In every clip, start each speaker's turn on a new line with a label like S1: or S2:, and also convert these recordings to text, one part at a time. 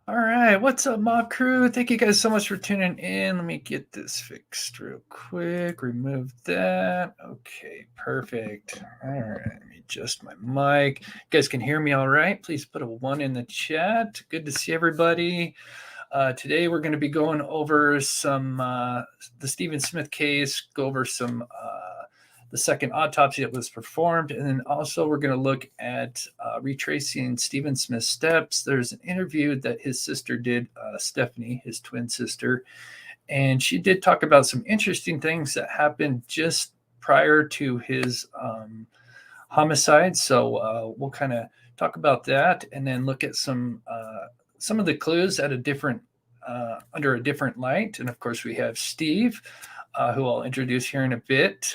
S1: All right, what's up, mob crew? Thank you guys so much for tuning in. Let me get this fixed real quick. Remove that. Okay, perfect. All right, let me adjust my mic. You guys can hear me all right? Please put a 1 in the chat. Good to see everybody. Today we're going to be going over some the Stephen Smith case, go over some the second autopsy that was performed, and then also we're going to look at retracing Stephen Smith's steps. There's an interview that his sister did, Stephanie, his twin sister, and she did talk about some interesting things that happened just prior to his homicide. So we'll kind of talk about that, and then look at some of the clues at a different under a different light. And of course, we have Steve, who I'll introduce here in a bit,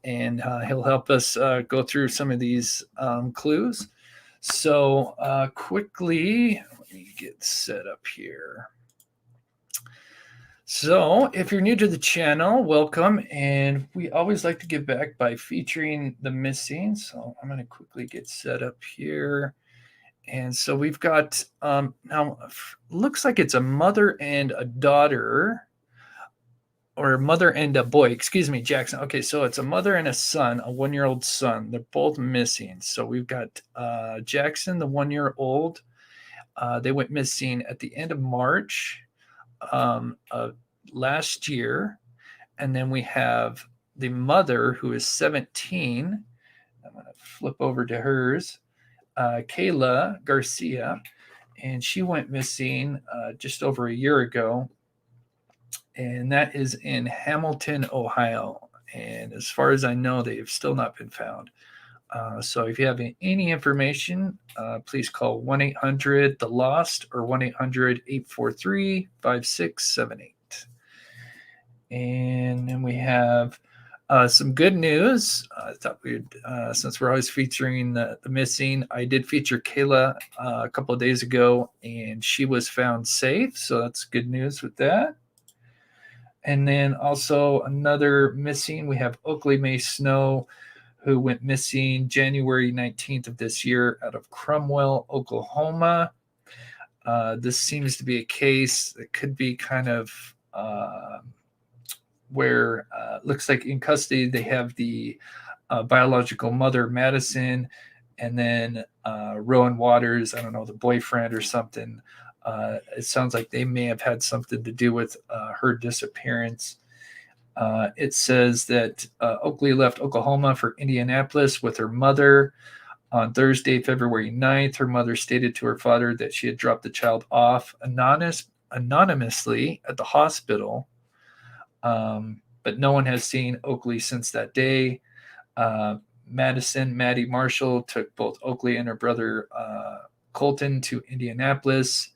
S1: and he'll help us go through some of these clues. So quickly, let me get set up here. So if you're new to the channel, welcome. And we always like to give back by featuring the missing. So I'm going to quickly get set up here. And so we've got, now looks like it's a mother and a daughter, or a mother and a boy, excuse me, Jackson. Okay, so it's a mother and a son, a 1-year-old son. They're both missing. So we've got Jackson, the 1-year-old. They went missing at the end of March of last year. And then we have the mother, who is 17. I'm going to flip over to hers. Kayla Garcia, and she went missing just over a year ago, and that is in Hamilton, Ohio. And as far as I know, they have still not been found. So if you have any information, please call 1-800-THE-LOST or 1-800-843-5678. And then we have some good news. I thought we'd, since we're always featuring the missing, I did feature Kayla a couple of days ago, and she was found safe. So that's good news with that. And then also another missing, we have Oakley May Snow, who went missing January 19th of this year out of Cromwell, Oklahoma. This seems to be a case that could be kind of where looks like in custody they have the biological mother, Madison, and then Rowan Waters, I don't know, the boyfriend or something. It sounds like they may have had something to do with her disappearance. It says that Oakley left Oklahoma for Indianapolis with her mother on Thursday, February 9th. Her mother stated to her father that she had dropped the child off anonymously at the hospital. But no one has seen Oakley since that day. Maddie Marshall took both Oakley and her brother Colton to Indianapolis.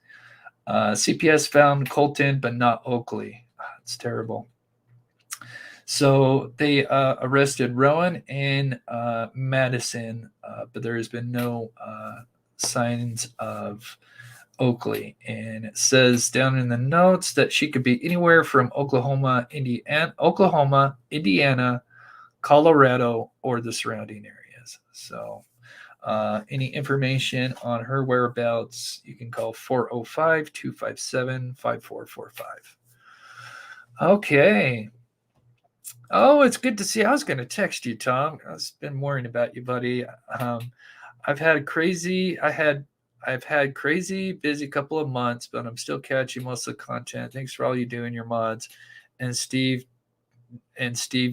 S1: CPS found Colton, but not Oakley. It's terrible. So they arrested Rowan and Madison, but there has been no signs of Oakley. And it says down in the notes that she could be anywhere from Oklahoma, Indiana, Colorado, or the surrounding areas. So any information on her whereabouts, you can call 405-257-5445. Okay. Oh, it's good to see. I was going to text you, Tom. I've been worrying about you, buddy. I've had crazy busy couple of months, but I'm still catching most of the content. Thanks for all you do in your mods. And Steve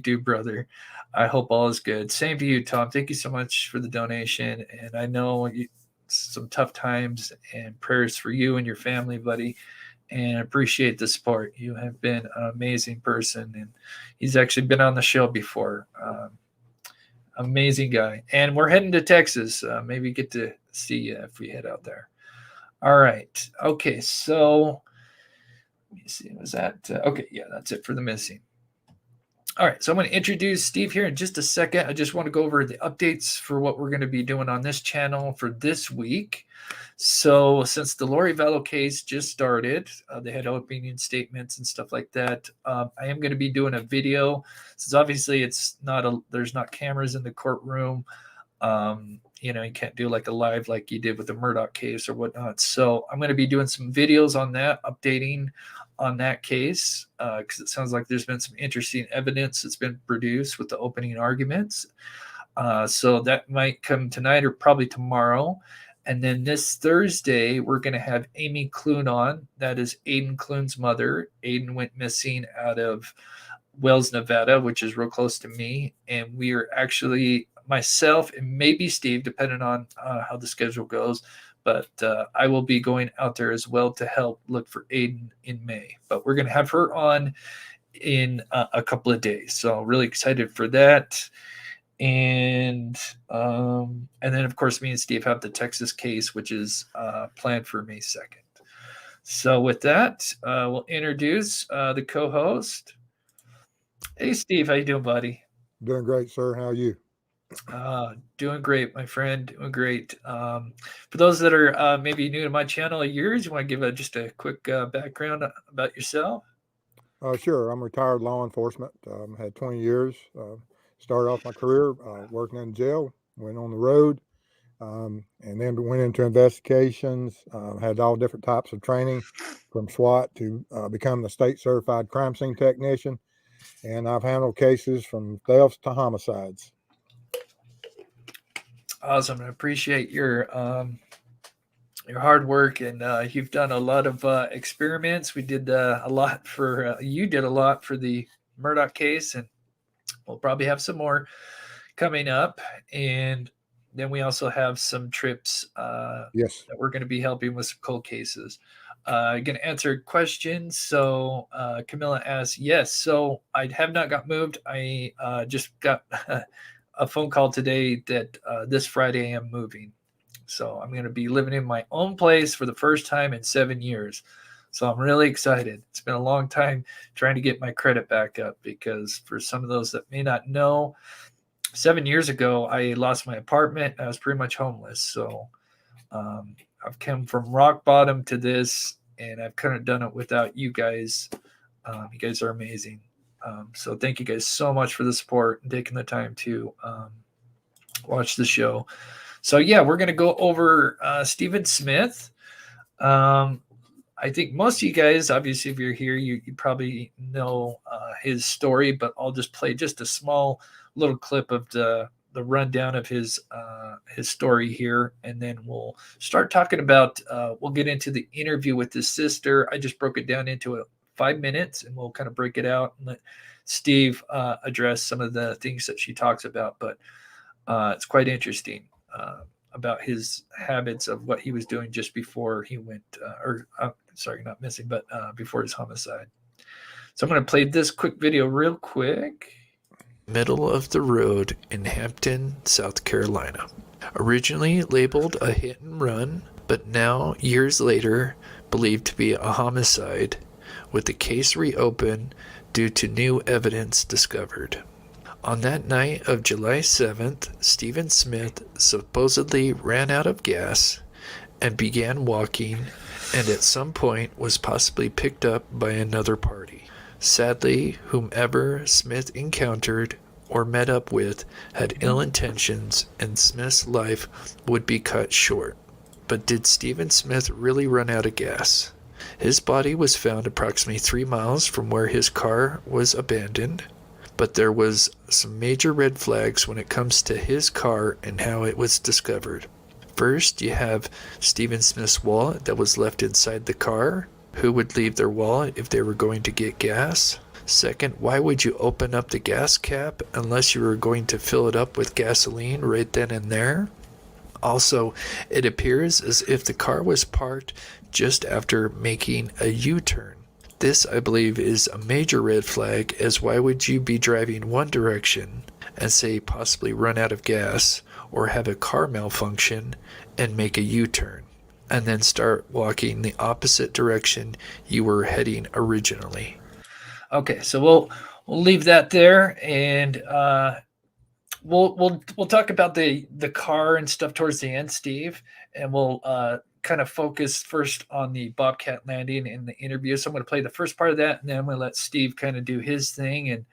S1: do, brother. I hope all is good. Same to you, Tom. Thank you so much for the donation. And I know some tough times, and prayers for you and your family, buddy. And I appreciate the support. You have been an amazing person, and he's actually been on the show before. Amazing guy. And we're heading to Texas. Maybe get to see you if we head out there. All right. Okay. So let me see. Was that okay? Yeah, that's it for the missing. All right. So I'm going to introduce Steve here in just a second. I just want to go over the updates for what we're going to be doing on this channel for this week. So since the Lori Vallow case just started, they had opinion statements and stuff like that. I am going to be doing a video, since obviously there's not cameras in the courtroom. you can't do like a live like you did with the Murdaugh case or whatnot. So I'm going to be doing some videos on that, updating on that case, because it sounds like there's been some interesting evidence that's been produced with the opening arguments. So that might come tonight or probably tomorrow. And then this Thursday, we're going to have Amy Clune on. That is Aiden Clune's mother. Aiden went missing out of Wells, Nevada, which is real close to me. And we are actually, myself and maybe Steve, depending on how the schedule goes, but I will be going out there as well to help look for Aiden in May. But we're going to have her on in a couple of days. So really excited for that. And then of course me and Steve have the Texas case, which is planned for May 2nd. So with that, we'll introduce the co-host. Hey Steve, how you doing, buddy?
S2: Doing great, sir. How are you?
S1: Doing great, my friend. Doing great. For those that are maybe new to my channel of yours, you want to give just a quick background about yourself?
S2: Sure. I'm retired law enforcement. Had 20 years. Started off my career working in jail, went on the road, and then went into investigations. Had all different types of training from SWAT to become the state certified crime scene technician. And I've handled cases from thefts to homicides.
S1: Awesome. I appreciate your hard work, and you've done a lot of experiments. We did a lot for you did a lot for the Murdaugh case, and we'll probably have some more coming up. And then we also have some trips
S2: Yes.
S1: that we're going to be helping with some cold cases. Going to answer questions. So Camilla asks, yes. So I have not got moved. I just got a phone call today that this Friday I'm moving. So I'm going to be living in my own place for the first time in 7 years. So I'm really excited. It's been a long time trying to get my credit back up, because for some of those that may not know, 7 years ago, I lost my apartment. I was pretty much homeless. So I've come from rock bottom to this, and I've kind of done it without you guys. You guys are amazing. So thank you guys so much for the support and taking the time to watch the show. So yeah, we're going to go over Stephen Smith. I think most of you guys, obviously, if you're here, you probably know his story, but I'll just play just a small little clip of the rundown of his story here, and then we'll start talking about. We'll get into the interview with his sister. I just broke it down into 5 minutes, and we'll kind of break it out and let Steve address some of the things that she talks about. But it's quite interesting. About his habits of what he was doing just before he went, not missing, but before his homicide. So I'm going to play this quick video real quick. Middle of the road in Hampton, South Carolina. Originally labeled a hit and run, but now, years later, believed to be a homicide, with the case reopened due to new evidence discovered. On that night of July 7th, Stephen Smith supposedly ran out of gas and began walking, and at some point was possibly picked up by another party. Sadly, whomever Smith encountered or met up with had ill intentions, and Smith's life would be cut short. But did Stephen Smith really run out of gas? His body was found approximately 3 miles from where his car was abandoned. But there was some major red flags when it comes to his car and how it was discovered. First, you have Stephen Smith's wallet that was left inside the car. Who would leave their wallet if they were going to get gas? Second, why would you open up the gas cap unless you were going to fill it up with gasoline right then and there? Also, it appears as if the car was parked just after making a U-turn. This, I believe, is a major red flag, as why would you be driving one direction and say possibly run out of gas or have a car malfunction and make a U-turn and then start walking the opposite direction you were heading originally? Okay, so we'll leave that there, and we'll talk about the car and stuff towards the end, Steve, and we'll kind of focus first on the Bobcat landing in the interview. So I'm going to play the first part of that, and then I'm going to let Steve kind of do his thing. And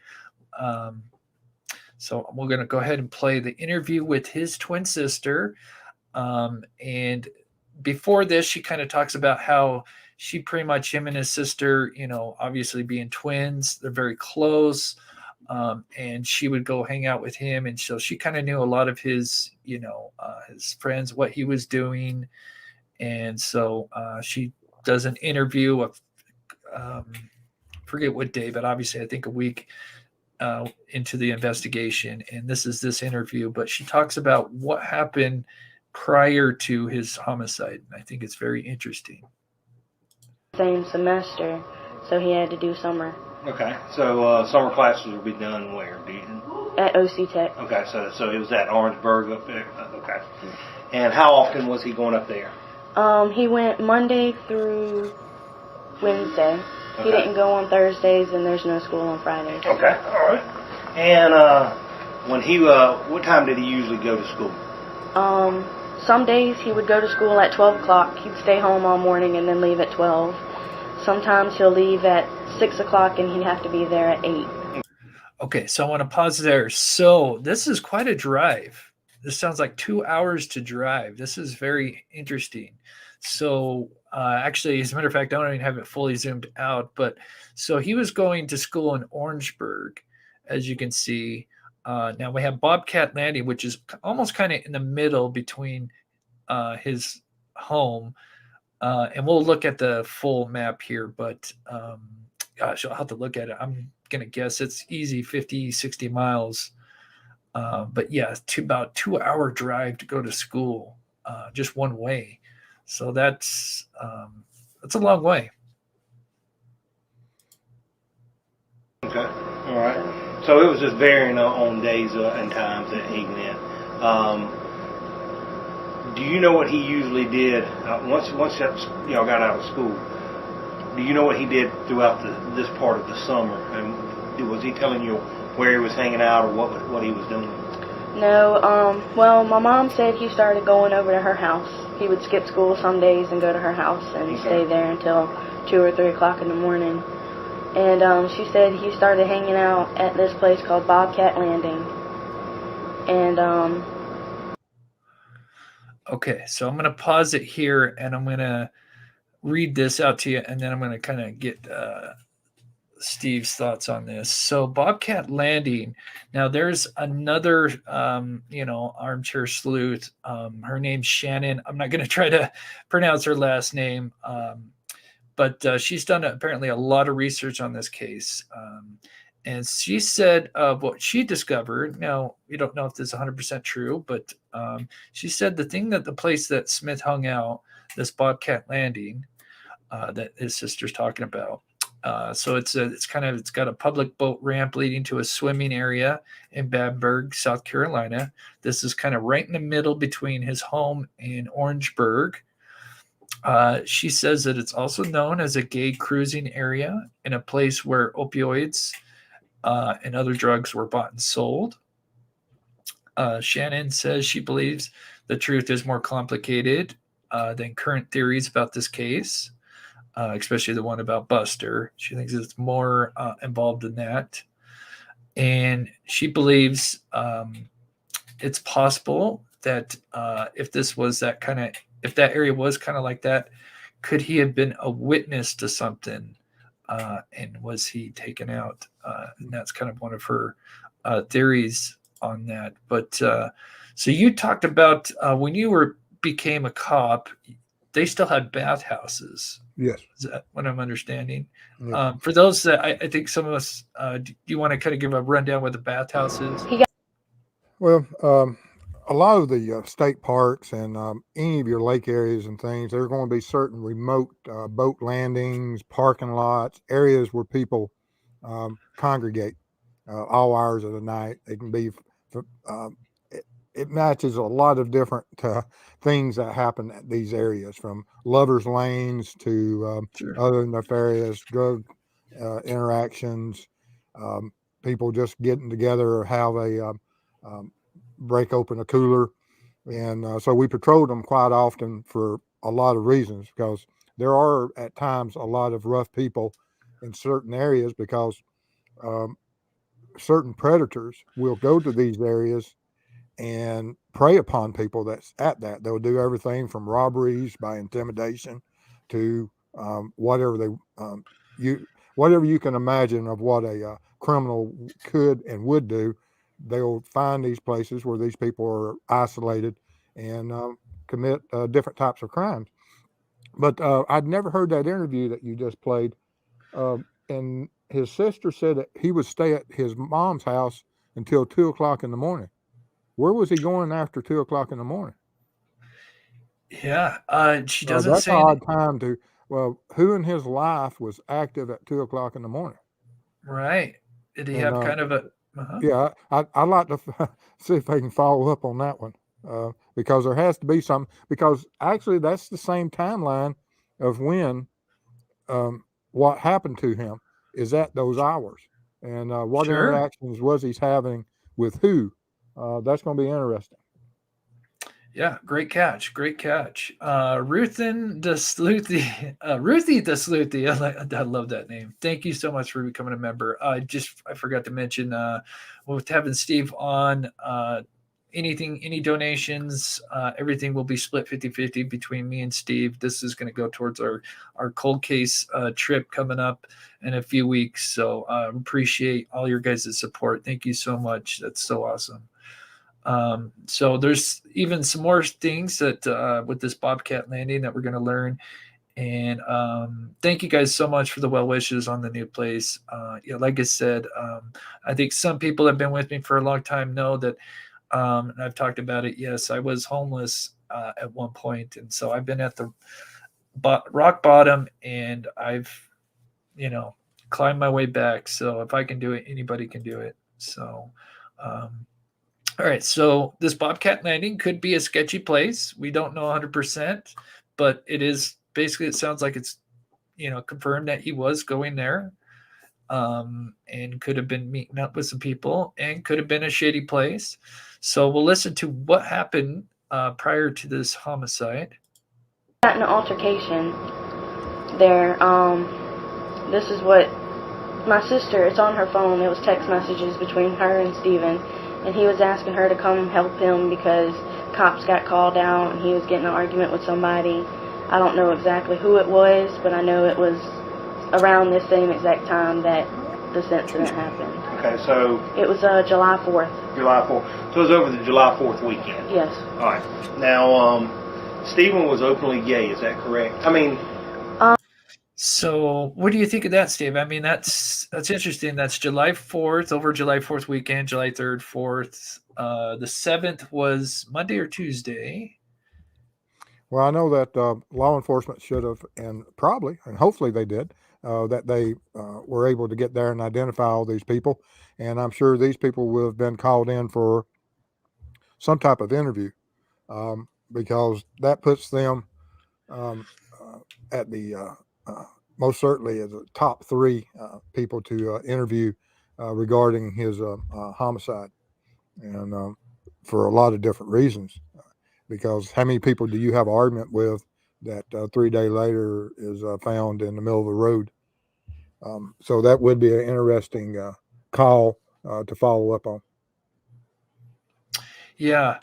S1: So we're going to go ahead and play the interview with his twin sister. And before this, she kind of talks about how she pretty much, him and his sister, obviously being twins, they're very close. And she would go hang out with him. And so she kind of knew a lot of his, his friends, what he was doing. And so she does an interview of, forget what day, but obviously I think a week into the investigation. And this interview, but she talks about what happened prior to his homicide. And I think it's very interesting.
S3: Same semester, so he had to do summer.
S4: Okay, so summer classes will be done where?
S3: At OC Tech.
S4: Okay, so it was at Orangeburg up there. Okay. And how often was he going up there?
S3: He went Monday through Wednesday. Okay. He didn't go on Thursdays, and there's no school on Fridays.
S4: Okay, all right. And when he, what time did he usually go to school?
S3: Some days he would go to school at 12 o'clock. He'd stay home all morning and then leave at 12. Sometimes he'll leave at 6 o'clock and he'd have to be there at 8.
S1: Okay, so I want to pause there. So this is quite a drive. This sounds like 2 hours to drive. This is very interesting. So actually, as a matter of fact, I don't even have it fully zoomed out. But so he was going to school in Orangeburg, as you can see. Now we have Bobcat Landing, which is almost kind of in the middle between his home. And we'll look at the full map here. But gosh, I'll have to look at it. I'm going to guess it's easy 50, 60 miles. But yeah, about 2 hour drive to go to school, just one way. So that's a long way.
S4: Okay, all right. So it was just varying on days and times that he went. Do you know what he usually did once y'all got out of school? Do you know what he did throughout this part of the summer? And was he telling you where he was hanging out or what he was doing?
S3: No. Well, my mom said he started going over to her house. He would skip school some days and go to her house and stay there until 2 or 3 o'clock in the morning. And she said he started hanging out at this place called Bobcat Landing. And
S1: okay, so I'm going to pause it here and I'm going to read this out to you, and then I'm going to kind of get Steve's thoughts on this. So Bobcat Landing. Now there's another, armchair sleuth. Her name's Shannon. I'm not going to try to pronounce her last name, but she's done apparently a lot of research on this case. And she said what she discovered. Now, we don't know if this is 100% true, but she said the place that Smith hung out, this Bobcat Landing, that his sister's talking about. So it's got a public boat ramp leading to a swimming area in Bamberg, South Carolina. This is kind of right in the middle between his home and Orangeburg. She says that it's also known as a gay cruising area in a place where opioids and other drugs were bought and sold. Shannon says she believes the truth is more complicated than current theories about this case. Especially the one about Buster. She thinks it's more involved in that. And she believes it's possible that if that area was kind of like that, could he have been a witness to something and was he taken out? And that's kind of one of her theories on that. But so you talked about when you became a cop, they still had bathhouses.
S2: Yes.
S1: Is that what I'm understanding?
S2: Yes.
S1: For those that I think some of us, do you want to kind of give a rundown what the bathhouse is?
S2: Well, a lot of the state parks and any of your lake areas and things, there are going to be certain remote boat landings, parking lots, areas where people congregate all hours of the night. They can be, it matches a lot of different things that happen at these areas, from lovers' lanes to other nefarious drug interactions, people just getting together or how they break open a cooler. And so we patrolled them quite often for a lot of reasons, because there are at times a lot of rough people in certain areas, because certain predators will go to these areas and prey upon people that's at that. They'll do everything from robberies by intimidation to whatever you can imagine of what a criminal could and would do. They'll find these places where these people are isolated and commit different types of crimes. But I'd never heard that interview that you just played. And his sister said that he would stay at his mom's house until 2:00 in the morning. Where was he going after 2:00 in the morning?
S1: Yeah, she doesn't
S2: That's an
S1: say
S2: odd time to. Well, who in his life was active at 2:00 in the morning?
S1: right. Did he
S2: And
S1: have kind of a
S2: yeah, I'd like to see if they can follow up on that one because there has to be some. Because actually, that's the same timeline of when what happened to him is at those hours, and what
S1: Sure.
S2: interactions was he having with who? That's going to be interesting.
S1: Yeah, great catch. Great catch. Ruthin DeSluthi, Ruthie DeSluthi. I love that name. Thank you so much for becoming a member. I forgot to mention with having Steve on, any donations, everything will be split 50-50 between me and Steve. This is going to go towards our cold case trip coming up in a few weeks. So appreciate all your guys' support. Thank you so much. That's so awesome. So there's even some more things that with this Bobcat landing that we're going to learn. And thank you guys so much for the well wishes on the new place. Like I said, I think some people have been with me for a long time know that, and I've talked about it. Yes, I was homeless at one point, and so I've been at the rock bottom, and I've climbed my way back. So if I can do it, anybody can do it. So. All right, so this Bobcat Landing could be a sketchy place. We don't know 100%, but it is basically, it sounds like it's, confirmed that he was going there, and could have been meeting up with some people and could have been a shady place. So we'll listen to what happened prior to this homicide.
S3: Got in an altercation there. This is what my sister, it's on her phone, it was text messages between her and Steven. And he was asking her to come help him because cops got called out and he was getting an argument with somebody. I don't know exactly who it was, but I know it was around this same exact time that this incident happened.
S4: Okay, so
S3: It was July 4th.
S4: July 4th. So it was over the July 4th weekend.
S3: Yes.
S4: All right. Now, Stephen was openly gay. Is that correct? I mean.
S1: So what do you think of that, Steve? I mean, that's interesting. That's July 4th, over July 4th weekend, July 3rd, 4th. The 7th was Monday or Tuesday.
S2: Well, I know that law enforcement should have, and hopefully they did, that they were able to get there and identify all these people. And I'm sure these people will have been called in for some type of interview because that puts them at the most certainly as a top 3 people to interview regarding his homicide, and for a lot of different reasons. Because how many people do you have an argument with that 3 days later is found in the middle of the road? So that would be an interesting call to follow up on.
S1: Yeah.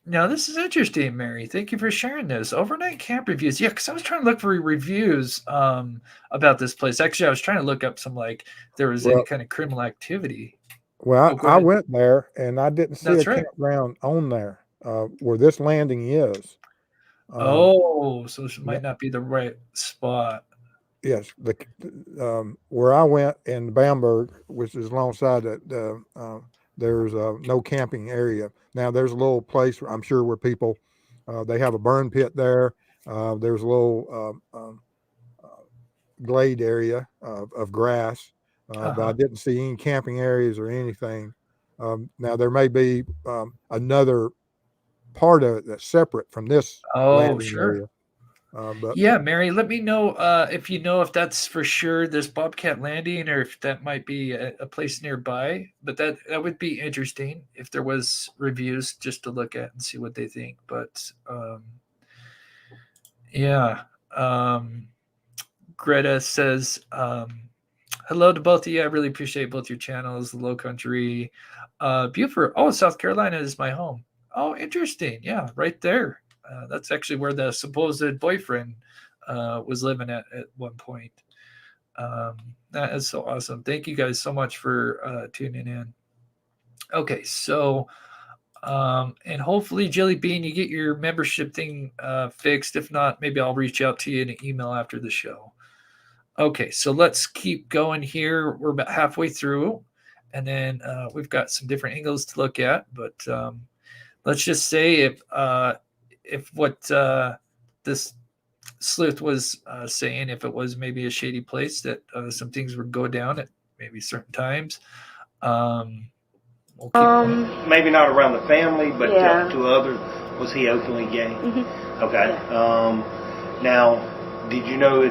S1: Now, this is interesting, Mary. Thank you for sharing this. Overnight camp reviews. Yeah, because I was trying to look for reviews about this place. Actually, I was trying to look up some, like, there was any kind of criminal activity.
S2: Well, I went there, and I didn't see
S1: That's right.
S2: campground on there where this landing is.
S1: So this might not be the right spot.
S2: Yes, where I went in Bamberg, which is alongside that, there's no camping area. Now there's a little place I'm sure where people they have a burn pit there. There's a little glade area of grass, but I didn't see any camping areas or anything. Now there may be another part of it that's separate from this landing area. But
S1: yeah, Mary, let me know if you know if that's for sure this Bobcat Landing or if that might be a place nearby. But that would be interesting if there was reviews just to look at and see what they think. But yeah, Greta says, hello to both of you. I really appreciate both your channels. The Low Country, Buford. Oh, South Carolina is my home. Oh, interesting. Yeah, right there. That's actually where the supposed boyfriend was living at one point. That is so awesome. Thank you guys so much for tuning in. Okay, so and hopefully, Jelly Bean, you get your membership thing fixed. If not, maybe I'll reach out to you in an email after the show. Okay, so let's keep going here. We're about halfway through, and then we've got some different angles to look at. But let's just say if what this sleuth was saying, if it was maybe a shady place that some things would go down at maybe certain times. We'll keep going.
S4: Maybe not around the family, but
S3: Yeah.
S4: to others. Was he openly gay?
S3: Mm-hmm.
S4: Okay.
S3: Yeah.
S4: Now, did you know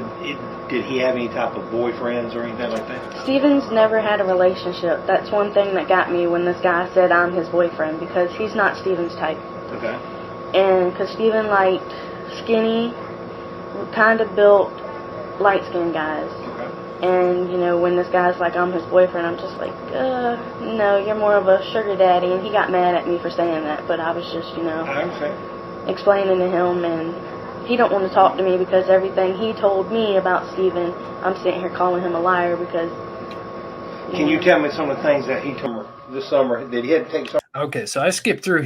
S4: did he have any type of boyfriends or anything like that?
S3: Steven's never had a relationship. That's one thing that got me when this guy said I'm his boyfriend, because he's not Steven's type.
S4: Okay.
S3: And because Steven liked skinny, kind of built, light-skinned guys.
S4: Okay.
S3: And, you know, when this guy's like, I'm his boyfriend, I'm just like, no, you're more of a sugar daddy. And he got mad at me for saying that, but I was just, you know,
S4: I understand.
S3: explaining to him, and he don't want to talk to me because everything he told me about Steven, I'm sitting here calling him a liar because...
S4: Can you tell me some of the things that he told me this summer that he had to take some?
S1: Okay, so I skipped through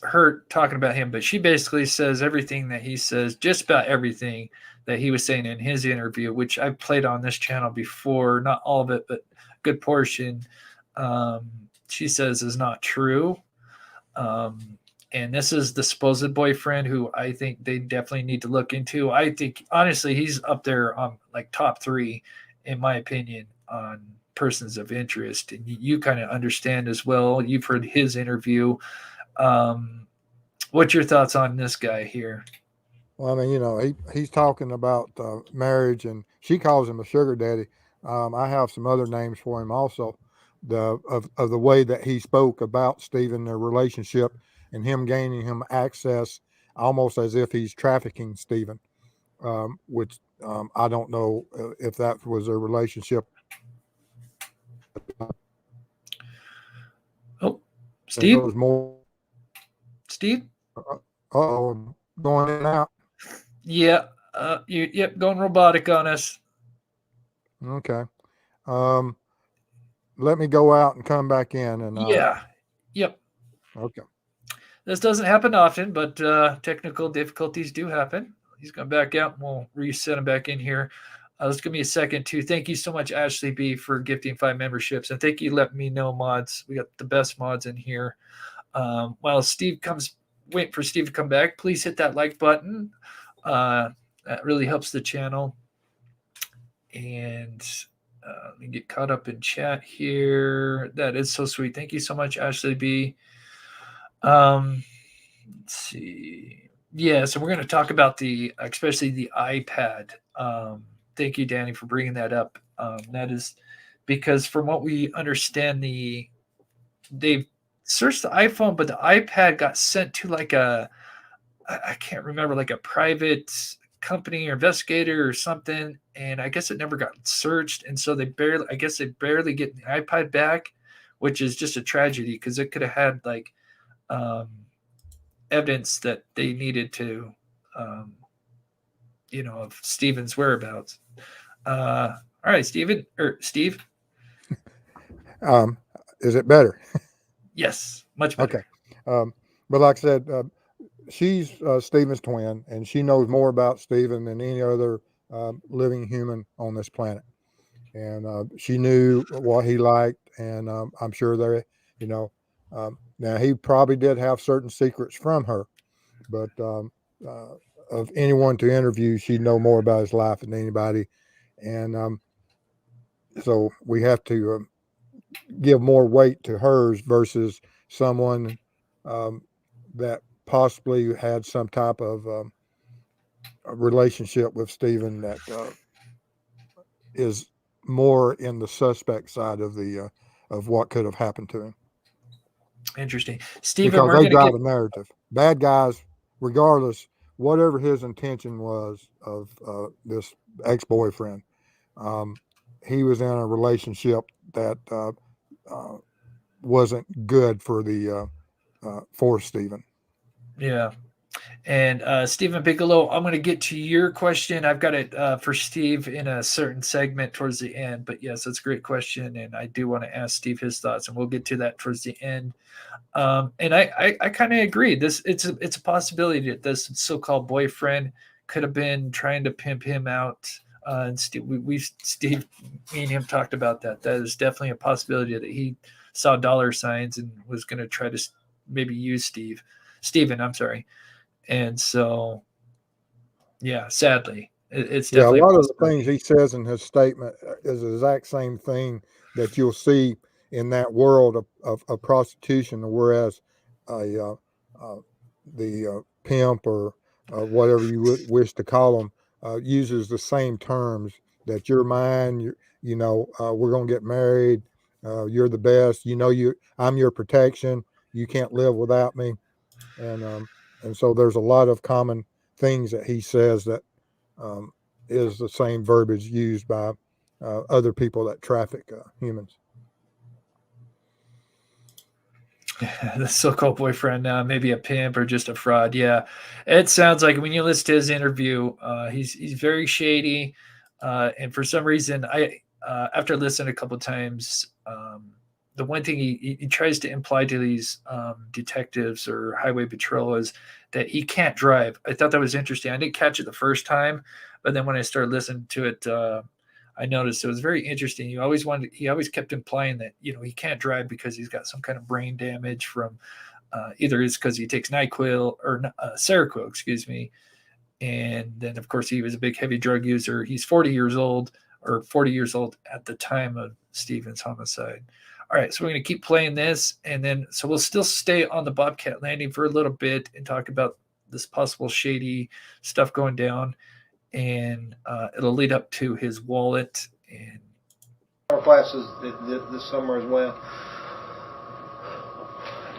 S1: her talking about him, but she basically says everything that he says, just about everything that he was saying in his interview, which I've played on this channel before, not all of it, but a good portion, she says is not true. And this is the supposed boyfriend who I think they definitely need to look into. I think, honestly, he's up there on like top 3, in my opinion, on persons of interest. And you kind of understand as well. You've heard his interview. What's your thoughts on this guy here?
S2: Well, I mean, you know, he's talking about marriage, and she calls him a sugar daddy. I have some other names for him also, of the way that he spoke about Steven, their relationship, and him gaining him access almost as if he's trafficking Steven, which I don't know if that was a relationship.
S1: Oh, Steve?
S2: There was more.
S1: Steve?
S2: Uh-oh, going in and out.
S1: Yeah. Yep, going robotic on us.
S2: Okay. Let me go out and come back in. And
S1: yeah. Yep.
S2: Okay.
S1: This doesn't happen often, but technical difficulties do happen. He's going back out, and we'll reset him back in here. Let's give me a second, too. Thank you so much, Ashley B., for gifting 5 memberships. And thank you, Let Me Know mods. We got the best mods in here. While Steve wait for Steve to come back, please hit that like button. That really helps the channel. And let me get caught up in chat here. That is so sweet. Thank you so much, Ashley B. Let's see. Yeah, so we're going to talk about especially the iPad. Thank you, Danny, for bringing that up. That is because from what we understand, they've searched the iPhone, but the iPad got sent to like I can't remember, like a private company or investigator or something, and I guess it never got searched, and so they barely get the iPad back, which is just a tragedy because it could have had like evidence that they needed to of Steven's whereabouts. All right, Steve.
S2: Is it better?
S1: Yes, much better.
S2: Okay. But like I said, she's Steven's twin, and she knows more about Steven than any other living human on this planet. And she knew what he liked, and I'm sure now he probably did have certain secrets from her, but of anyone to interview, she'd know more about his life than anybody. And so we have to give more weight to hers versus someone that possibly had some type of a relationship with Steven that is more in the suspect side of what could have happened to him.
S1: Interesting. Steven,
S2: because they drive a narrative. Bad guys, regardless, whatever his intention was of this ex-boyfriend, he was in a relationship that wasn't good for Stephen.
S1: Yeah. And Stephen Bigelow, I'm going to get to your question. I've got it for Steve in a certain segment towards the end. But yes, that's a great question, and I do want to ask Steve his thoughts, and we'll get to that towards the end. And I kind of agree. It's a possibility that this so-called boyfriend could have been trying to pimp him out. And Steve, Steve, me and him talked about that. That is definitely a possibility that he saw dollar signs and was going to try to maybe use Stephen. I'm sorry. And so, yeah, sadly, it's definitely
S2: a lot of the things he says in his statement is the exact same thing that you'll see in that world of prostitution, whereas the pimp or whatever you would wish to call them uses the same terms, that you're mine, we're going to get married, you're the best, I'm your protection, you can't live without me. And so there's a lot of common things that he says that is the same verbiage used by other people that traffic humans.
S1: The so-called boyfriend, maybe a pimp or just a fraud. Yeah, it sounds like when you listen to his interview, he's very shady, and for some reason, after listening a couple of times, the one thing he tries to imply to these detectives or highway patrol is that he can't drive. I thought that was interesting. I didn't catch it the first time, but then when I started listening to it, I noticed it was very interesting. He always kept implying that, he can't drive because he's got some kind of brain damage from either it's because he takes NyQuil or Seroquel, excuse me. And then, of course, he was a big heavy drug user. He's 40 years old at the time of Stephen's homicide. All right, so we're going to keep playing this, and then so we'll still stay on the Bobcat landing for a little bit and talk about this possible shady stuff going down, and it'll lead up to his wallet and
S4: classes this summer as well.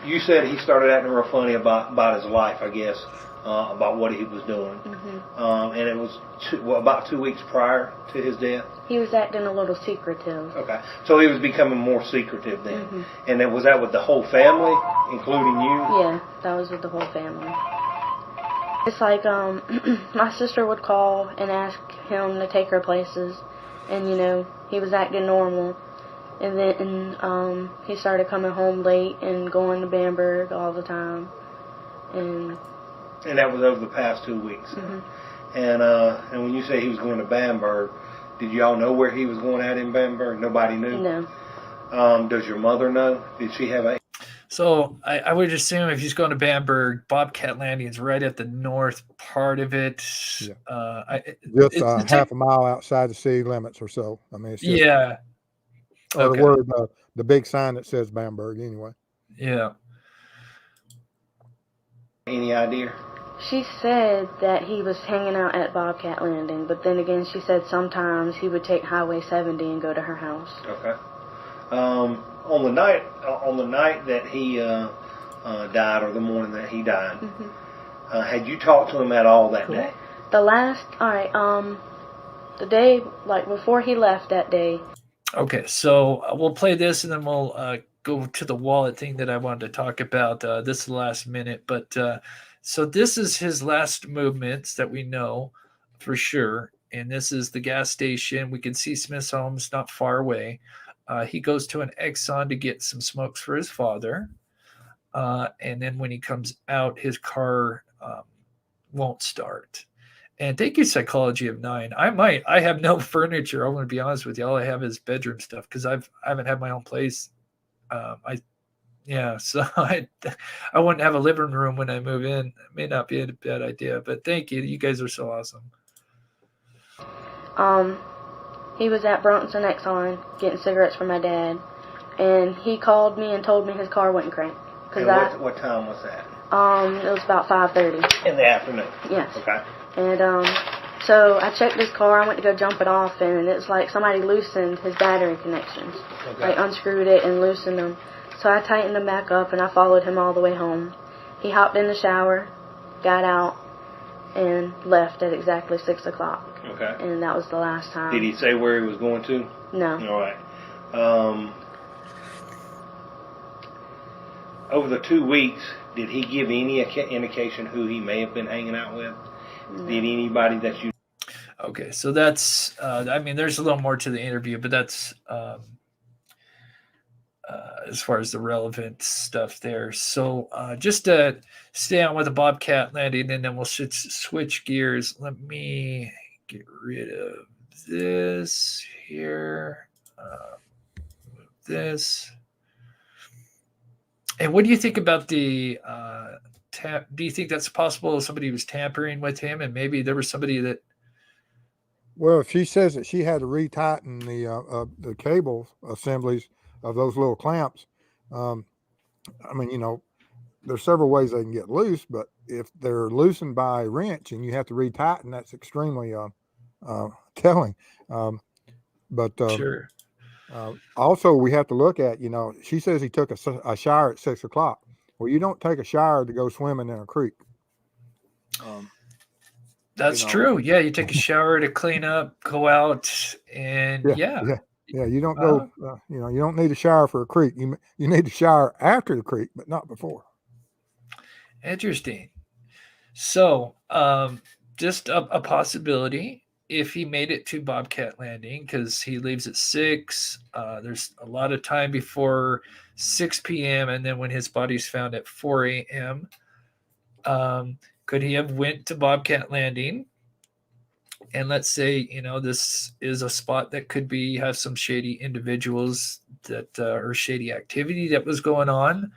S4: You said he started acting real funny about his life, I guess, about what he was doing, and it was about 2 weeks prior to his death.
S3: He was acting a little secretive.
S4: Okay, so he was becoming more secretive then, and then was that with the whole family, including you?
S3: Yeah, that was with the whole family. It's like my sister would call and ask him to take her places, and he was acting normal, and then he started coming home late and going to Bamberg all the time, and
S4: that was over the past 2 weeks. And when you say he was going to Bamberg, did y'all know where he was going at in Bamberg? Nobody knew?
S3: No.
S4: Does your mother know? Did she have a...
S1: So I would assume if he's going to Bamberg, Bobcat Landing is right at the north part of it.
S2: Yeah. Just half a mile outside the city limits or so. I mean, it's just,
S1: yeah.
S2: Or the big sign that says Bamberg anyway.
S1: Yeah.
S4: Any idea?
S3: She said that he was hanging out at Bobcat Landing, but then again, she said sometimes he would take Highway 70 and go to her house.
S4: Okay. On the night that he died, or the morning that he died, had you talked to him at all that day?
S3: The day, like before he left that day.
S1: Okay, so we'll play this and then we'll go to the wallet thing that I wanted to talk about. This is the last minute, but so this is his last movements that we know for sure. And this is the gas station. We can see Smith's home's not far away. He goes to an Exxon to get some smokes for his father. And then when he comes out, his car won't start. And thank you, Psychology of 9. I have no furniture. I want to be honest with you. All I have is bedroom stuff because I haven't had my own place. So I wouldn't have a living room when I move in. It may not be a bad idea, but thank you. You guys are so awesome.
S3: He was at Bronson Exxon getting cigarettes for my dad, and he called me and told me his car wouldn't crank.
S4: What time was that?
S3: It was about 5:30.
S4: In the afternoon?
S3: Yes.
S4: Okay.
S3: And so I checked his car. I went to go jump it off, and it's like somebody loosened his battery connections.
S4: Okay.
S3: Like unscrewed it and loosened them. So I tightened them back up, and I followed him all the way home. He hopped in the shower, got out, and left at exactly 6 o'clock.
S4: Okay.
S3: And that was the last time.
S4: Did he say where he was going to?
S3: No.
S4: All right. Over the 2 weeks, did he give any indication who he may have been hanging out with?
S3: No.
S4: Did anybody that you...
S1: Okay, so that's, I mean, there's a little more to the interview, but that's as far as the relevant stuff there. So just to stay on with the Bobcat landing, and then we'll switch gears. Let me get rid of this here. This. And what do you think about the do you think that's possible? Somebody was tampering with him, and maybe there was somebody that...
S2: Well, if she says that she had to retighten the cable assemblies of those little clamps, I mean, you know, there's several ways they can get loose, but if they're loosened by a wrench and you have to retighten, that's extremely telling.
S1: Sure.
S2: Also, we have to look at, you know, she says he took a shower at 6 o'clock. Well, you don't take a shower to go swimming in a creek.
S1: That's true. Yeah, you take a shower to clean up, go out, and
S2: Yeah. You don't go. You know, you don't need a shower for a creek. You need to shower after the creek, but not before.
S1: Interesting. So, just a possibility if he made it to Bobcat Landing, because he leaves at 6. There's a lot of time before 6 p.m. and then when his body's found at 4 a.m. Could he have went to Bobcat Landing? And let's say, you know, this is a spot that could have some shady individuals that or shady activity that was going on.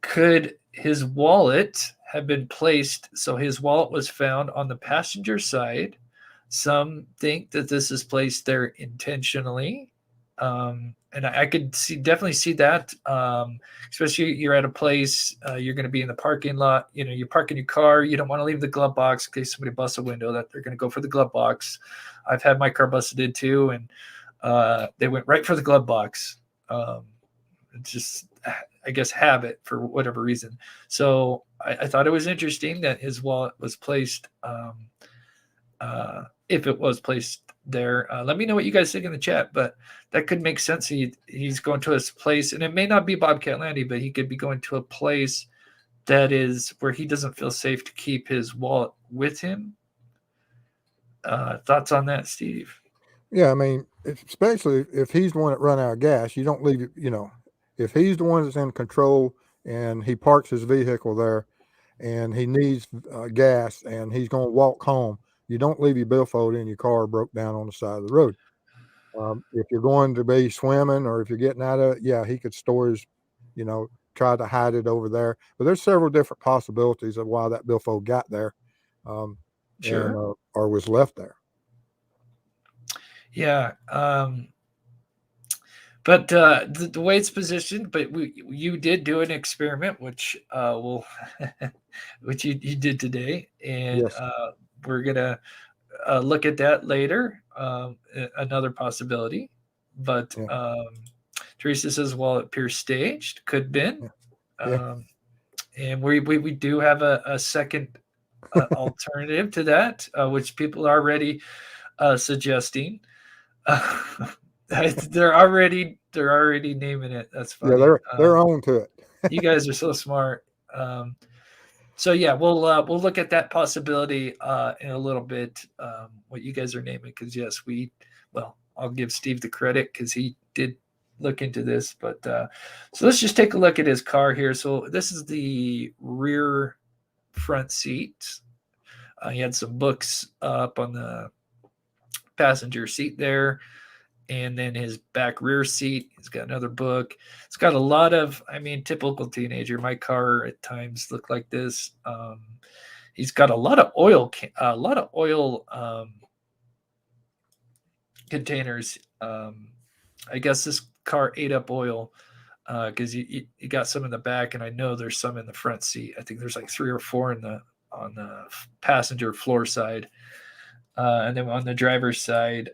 S1: Could his wallet have been placed? So his wallet was found on the passenger side. Some think that this is placed there intentionally. And I could definitely see that, especially you're at a place, you're going to be in the parking lot, you know, you're parking your car, you don't want to leave the glove box in case somebody busts a window, that they're going to go for the glove box. I've had my car busted in too, and they went right for the glove box. It's just, I guess, habit for whatever reason. So I thought it was interesting that his wallet was placed, if it was placed there. Let me know what you guys think in the chat, but that could make sense. He's going to his place, and it may not be Bobcat Landing, but he could be going to a place that is where he doesn't feel safe to keep his wallet with him. Thoughts on that, Steve?
S2: Yeah, I mean, especially if he's the one that run out of gas, you don't leave, you know, if he's the one that's in control and he parks his vehicle there and he needs gas and he's going to walk home, you don't leave your billfold in your car broke down on the side of the road. If you're going to be swimming or if you're getting out of it, yeah, he could store his, you know, try to hide it over there. But there's several different possibilities of why that billfold got there,
S1: Sure.
S2: or was left there.
S1: Yeah. But the way it's positioned, but you did do an experiment, which which you did today, and
S2: Yes.
S1: we're gonna look at that later. Another possibility, but Teresa says, "Well, it appears staged, could have been," and we do have a second alternative to that, which people are already suggesting. They're already naming it. That's funny.
S2: Yeah, they're on to it.
S1: You guys are so smart. So yeah, we'll look at that possibility in a little bit. What you guys are naming, because yes, I'll give Steve the credit because he did look into this. But so let's just take a look at his car here. So this is the rear front seat. He had some books up on the passenger seat there. And then his back rear seat, he's got another book. It's got a lot of, I mean, typical teenager. My car at times looked like this. He's got a lot of oil containers. I guess this car ate up oil because you got some in the back, and I know there's some in the front seat. I think there's like 3 or 4 on the passenger floor side. And then on the driver's side,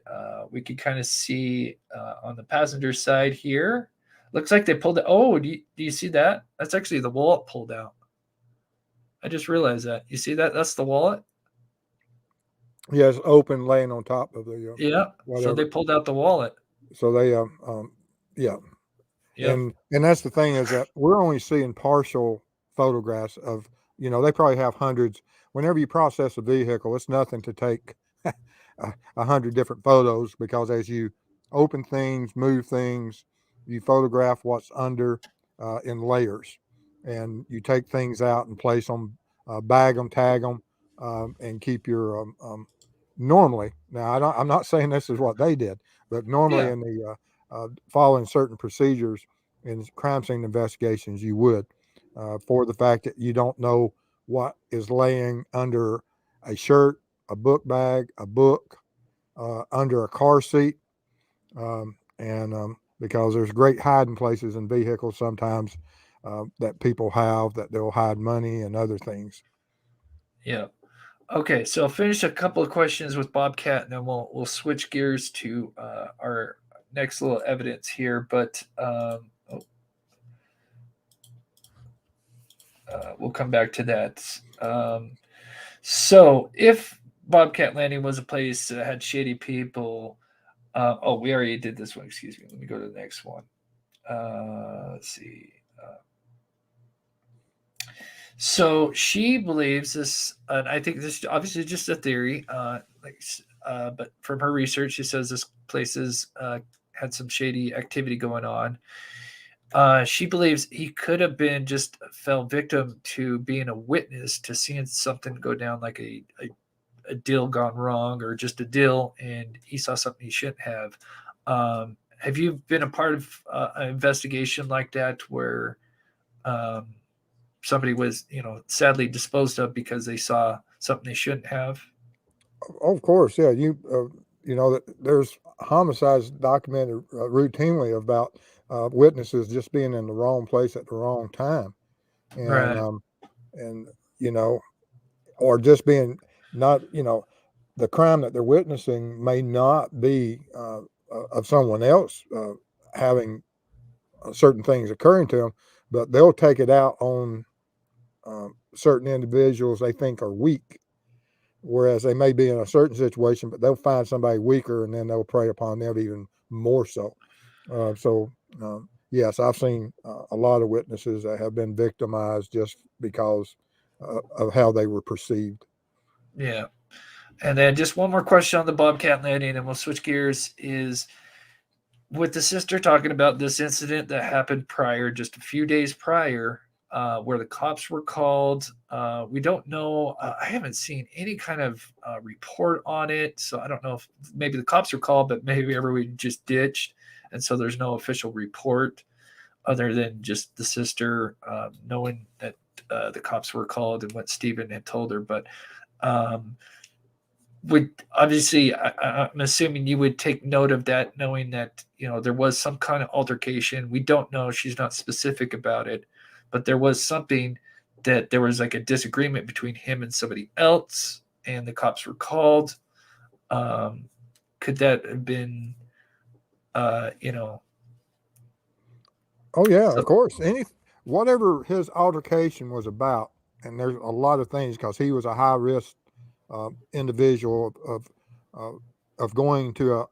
S1: we can kind of see on the passenger side here, looks like they pulled it. Oh, do you see that? That's actually the wallet pulled out. I just realized that. You see that? That's the wallet.
S2: Yes, open, laying on top of the
S1: Yeah. So
S2: whatever.
S1: they pulled out the wallet.
S2: So they yeah.
S1: Yep.
S2: And that's the thing, is that we're only seeing partial photographs of, they probably have hundreds. Whenever you process a vehicle, it's nothing to take 100 different photos, because as you open things, move things, you photograph what's under in layers, and you take things out and place them, bag them, tag them, and keep your normally. Now, I'm not saying this is what they did, but normally
S1: Yeah.
S2: in the following certain procedures in crime scene investigations, you would, for the fact that you don't know what is laying under a shirt, a book bag, a book, under a car seat, and because there's great hiding places in vehicles sometimes that people have, that they'll hide money and other things.
S1: Yeah. Okay, so I'll finish a couple of questions with Bobcat, and then we'll switch gears to our next little evidence here. But we'll come back to that. So, if Bobcat Landing was a place that had shady people, we already did this one. Excuse me. Let me go to the next one. Let's see. So she believes this, and I think this is obviously just a theory. But from her research, she says this places had some shady activity going on. She believes he could have been just fell victim to being a witness to seeing something go down, like a deal gone wrong, or just a deal, and he saw something he shouldn't have. Have you been a part of an investigation like that where somebody was, sadly disposed of because they saw something they shouldn't have?
S2: Of course, yeah. That there's homicides documented routinely about witnesses just being in the wrong place at the wrong time, and
S1: Right.
S2: and or just being not, the crime that they're witnessing may not be of someone else having certain things occurring to them, but they'll take it out on certain individuals they think are weak, whereas they may be in a certain situation, but they'll find somebody weaker and then they'll prey upon them even more so. Yes, I've seen a lot of witnesses that have been victimized just because of how they were perceived.
S1: Yeah. And then just one more question on the Bobcat Landing, and we'll switch gears. Is with the sister talking about this incident that happened prior, just a few days prior, where the cops were called. We don't know. I haven't seen any kind of report on it, so I don't know if maybe the cops were called, but maybe everybody just ditched, and so there's no official report other than just the sister knowing that the cops were called and what Stephen had told her. But would obviously, I'm assuming you would take note of that, knowing that there was some kind of altercation. We don't know; she's not specific about it, but there was something that there was like a disagreement between him and somebody else, and the cops were called. Could that have been,
S2: Oh yeah,
S1: so,
S2: of course. Whatever his altercation was about, and there's a lot of things, because he was a high risk individual of going to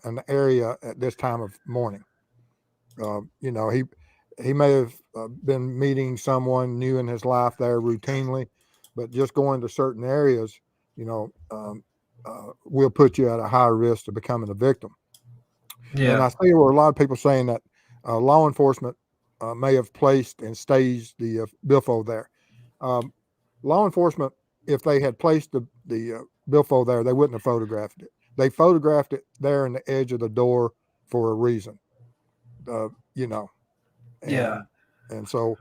S2: an area at this time of morning. He may have been meeting someone new in his life there routinely, but just going to certain areas, will put you at a high risk of becoming a victim. And
S1: yeah,
S2: I see where a lot of people saying that law enforcement may have placed and staged the billfold there. Law enforcement, if they had placed the billfold there, they wouldn't have photographed it. They photographed it there in the edge of the door for a reason,
S1: yeah,
S2: and so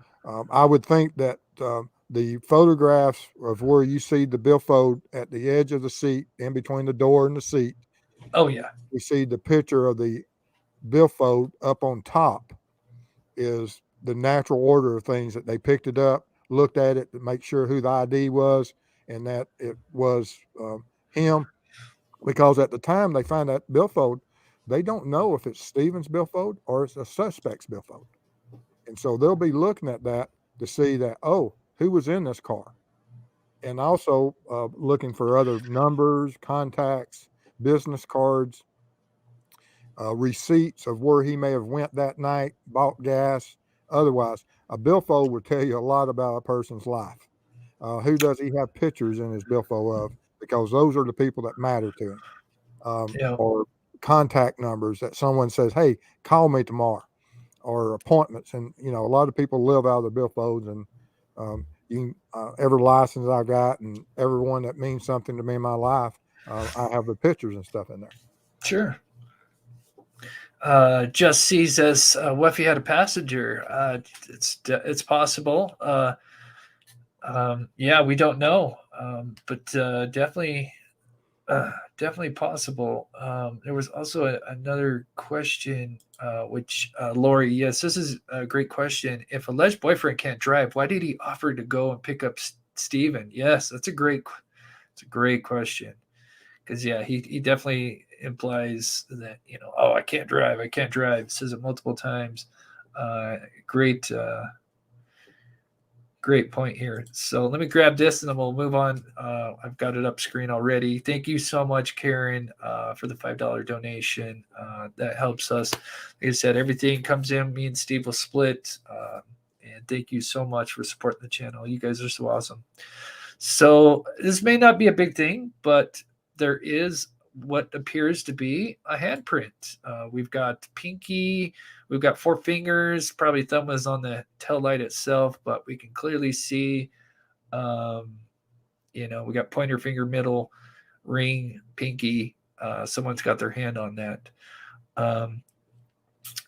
S2: I would think that the photographs of where you see the billfold at the edge of the seat, in between the door and the seat,
S1: oh yeah,
S2: we see the picture of the billfold up on top, is the natural order of things, that they picked it up, looked at it to make sure who the ID was, and that it was him. Because at the time they find that billfold, they don't know if it's Stephen's billfold or it's a suspect's billfold. And so they'll be looking at that to see that, oh, who was in this car? and also looking for other numbers, contacts, business cards, receipts of where he may have went that night, bought gas. Otherwise, a billfold will tell you a lot about a person's life. Who does he have pictures in his billfold of? Because those are the people that matter to him.
S1: Yeah.
S2: Or contact numbers that someone says, hey, call me tomorrow, or appointments. And, a lot of people live out of their billfolds, and every license I got and everyone that means something to me in my life, I have the pictures and stuff in there.
S1: Sure. Just sees us. What if he had a passenger? It's possible. Yeah, we don't know, but definitely possible. There was also another question, which Lori, yes, this is a great question. If alleged boyfriend can't drive, why did he offer to go and pick up Steven? Yes, it's a great question. Because yeah, he definitely implies that oh, I can't drive. Says it multiple times. Great point here. So let me grab this and then we'll move on. I've got it up screen already. Thank you so much, Karen, for the $5 donation. That helps us. Like I said, everything comes in. Me and Steve will split. And thank you so much for supporting the channel. You guys are so awesome. So this may not be a big thing, but there is what appears to be a handprint. We've got pinky, we've got 4 fingers, probably thumb was on the tail light itself, but we can clearly see, we got pointer finger, middle, ring, pinky. Someone's got their hand on that.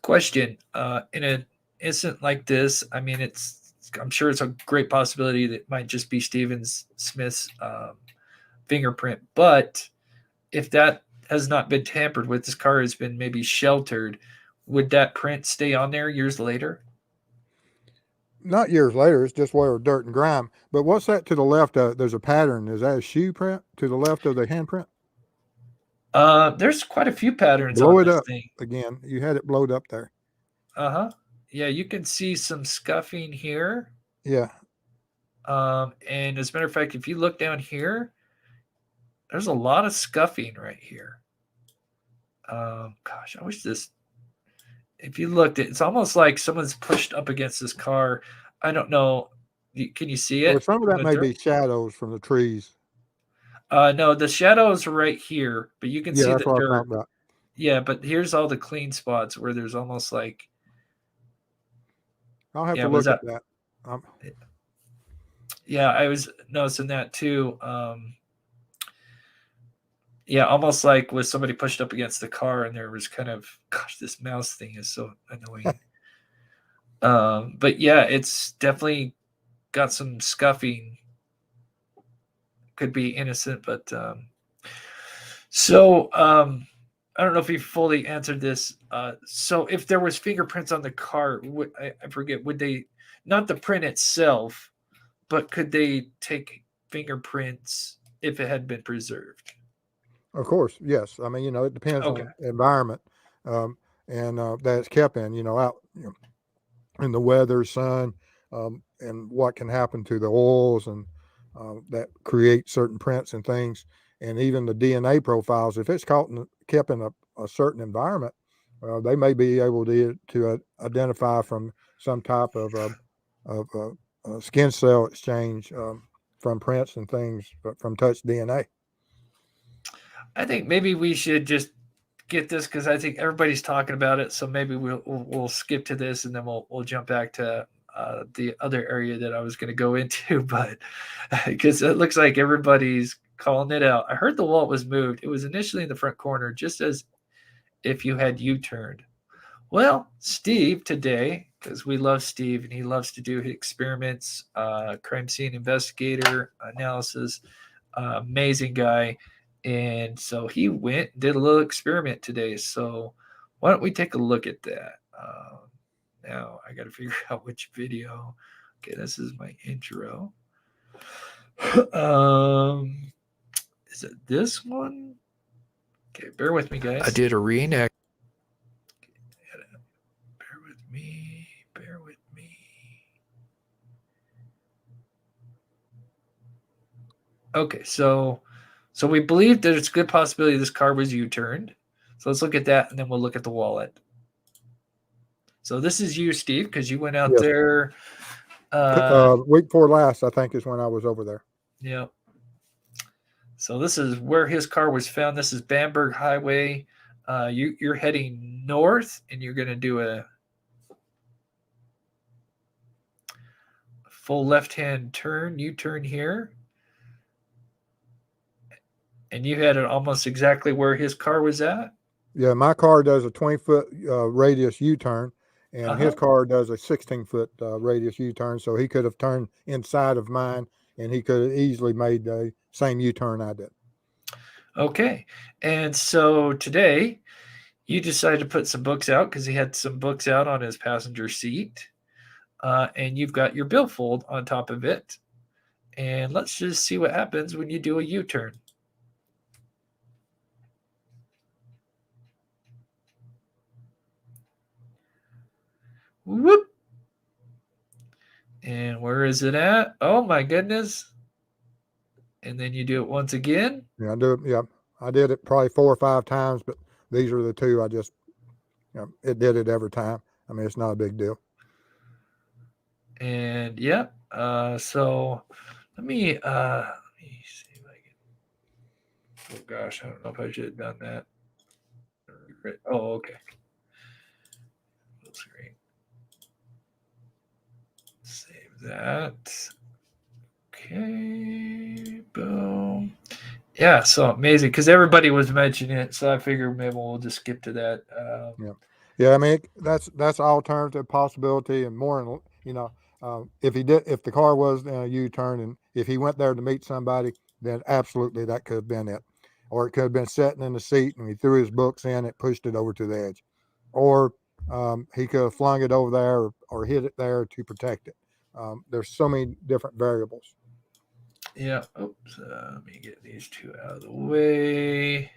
S1: Question, in an incident like this, I mean, I'm sure it's a great possibility that it might just be Stephen Smith's fingerprint, but if that has not been tampered with, this car has been maybe sheltered, would that print stay on there years later?
S2: Not years later, it's just where dirt and grime. But what's that to the left? There's a pattern. Is that a shoe print to the left of the handprint?
S1: There's quite a few patterns
S2: Blow
S1: on
S2: it
S1: this
S2: up
S1: thing.
S2: again. You had it blowed up there.
S1: Yeah, you can see some scuffing here.
S2: Yeah.
S1: And as a matter of fact, if you look down here, there's a lot of scuffing right here. Gosh, I wish this. If you looked, it's almost like someone's pushed up against this car. I don't know. Can you see it?
S2: Well, some of that may be shadows from the trees.
S1: No, the shadows are right here, but you can see
S2: that's
S1: the
S2: what
S1: dirt.
S2: I'm talking about.
S1: Yeah, but here's all the clean spots where there's almost like.
S2: I'll have to look at that.
S1: Yeah, I was noticing that too. Yeah, almost like was somebody pushed up against the car and there was kind of, gosh, this mouse thing is so annoying. But yeah, it's definitely got some scuffing. Could be innocent, but I don't know if you fully answered this. So if there was fingerprints on the car, I forget, would they, not the print itself, but could they take fingerprints if it had been preserved?
S2: Of course, yes. I mean, it depends on the environment and that it's kept in, out in the weather, sun, and what can happen to the oils and that create certain prints and things. And even the DNA profiles, if it's kept in a certain environment, they may be able to identify from some type of skin cell exchange from prints and things from touch DNA.
S1: I think maybe we should just get this because I think everybody's talking about it. So maybe we'll skip to this and then we'll jump back to the other area that I was going to go into, but because it looks like everybody's calling it out. I heard the wall was moved. It was initially in the front corner, just as if you had U-turned. Well, Steve today, because we love Steve and he loves to do experiments, crime scene investigator analysis, amazing guy. And so he went and did a little experiment today. So why don't we take a look at that? Now I got to figure out which video. Okay, this is my intro. Is it this one? Okay, bear with me, guys. I did a reenact. Bear with me. Bear with me. Okay, so we believe that it's a good possibility this car was U-turned. So let's look at that, and then we'll look at the wallet. So this is you, Steve, because you went out
S2: Yes.
S1: there.
S2: Week before last, I think, is when I was over there.
S1: Yeah. So this is where his car was found. This is Bamberg Highway. You're heading north, and you're going to do a full left-hand turn, U-turn here. And you had it almost exactly where his car was at?
S2: Yeah, my car does a 20-foot radius U-turn, and his car does a 16-foot radius U-turn, so he could have turned inside of mine, and he could have easily made the same U-turn I did.
S1: Okay. And so today, you decided to put some books out because he had some books out on his passenger seat. And you've got your billfold on top of it. And let's just see what happens when you do a U-turn. Whoop. And where is it at? Oh my goodness. And then you do it once again.
S2: Yeah, I do it. Yeah, I did it probably 4 or 5 times, but these are the two I just, it did it every time. I mean, it's not a big deal.
S1: And yeah, so let me see if I can. Oh gosh, I don't know if I should have done that. Oh, okay. Screen. Save that. Okay, boom. Yeah, so amazing because everybody was mentioning it, so I figured maybe we'll just skip to that.
S2: Yeah. I mean, that's an alternative possibility, and more, if the car was in a U-turn, and if he went there to meet somebody, then absolutely that could have been it, or it could have been sitting in the seat and he threw his books in, it pushed it over to the edge, or he could have flung it over there or hid it there to protect it. There's so many different variables.
S1: Yeah. Oops. Let me get these two out of the way.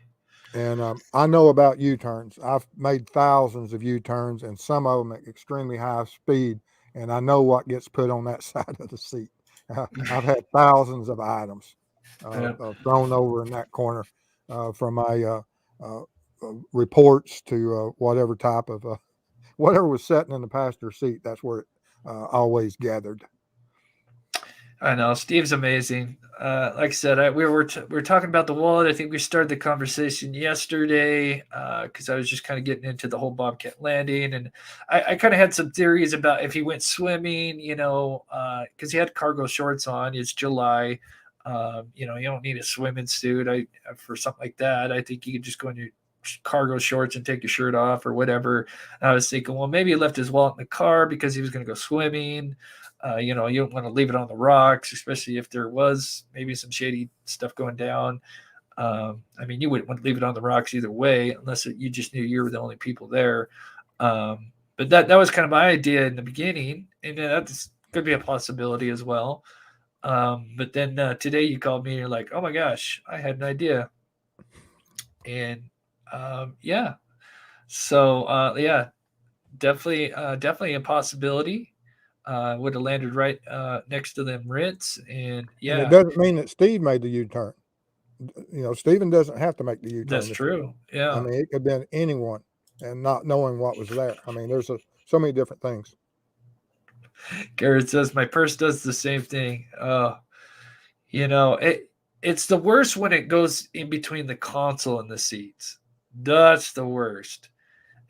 S2: And I know about U-turns. I've made thousands of U-turns, and some of them at extremely high speed. And I know what gets put on that side of the seat. I've had thousands of items thrown over in that corner, from my reports to whatever type of whatever was sitting in the passenger seat. That's where it always gathered.
S1: I know Steve's amazing. Like I said, we were talking about the wallet. I think we started the conversation yesterday because I was just kind of getting into the whole Bobcat landing, and I kind of had some theories about if he went swimming, because he had cargo shorts on. It's July, you don't need a swimming suit. For something like that, I think you could just go in your cargo shorts and take your shirt off or whatever. And I was thinking, well, maybe he left his wallet in the car because he was going to go swimming. You don't want to leave it on the rocks, especially if there was maybe some shady stuff going down. I mean, you wouldn't want to leave it on the rocks either way, unless you just knew you were the only people there. But that was kind of my idea in the beginning, and that's could be a possibility as well. But then today you called me and you're like, oh my gosh, I had an idea. And yeah, so yeah, definitely a possibility. Would have landed right next to them Ritz, and yeah,
S2: And it doesn't mean that Steve made the U-turn. Stephen doesn't have to make the U-turn.
S1: That's true. Yeah,
S2: I mean, it could have been anyone, and not knowing what was there. I mean, there's so many different things.
S1: Garrett says my purse does the same thing. It's the worst when it goes in between the console and the seats. That's the worst.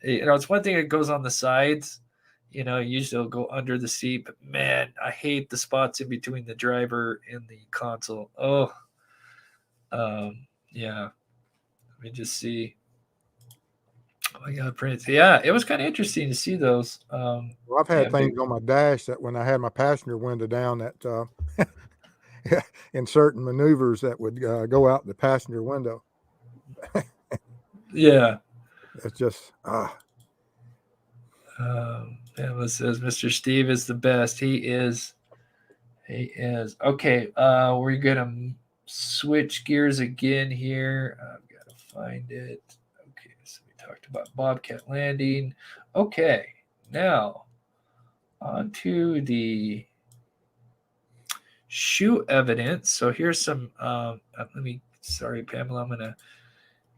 S1: It's one thing it goes on the sides. Usually it'll go under the seat, but man, I hate the spots in between the driver and the console. Oh, yeah. Let me just see. Oh my God, Prince. Yeah, it was kind of interesting to see those.
S2: Well, I've had things on my dash that when I had my passenger window down, that in certain maneuvers that would go out the passenger window.
S1: Yeah.
S2: It's just
S1: It says Mr. Steve is the best. He is. Okay, we're gonna switch gears again here. I've got to find it. Okay, so we talked about Bobcat landing. Okay, now on to the shoe evidence. So here's some. Sorry, Pamela. I'm gonna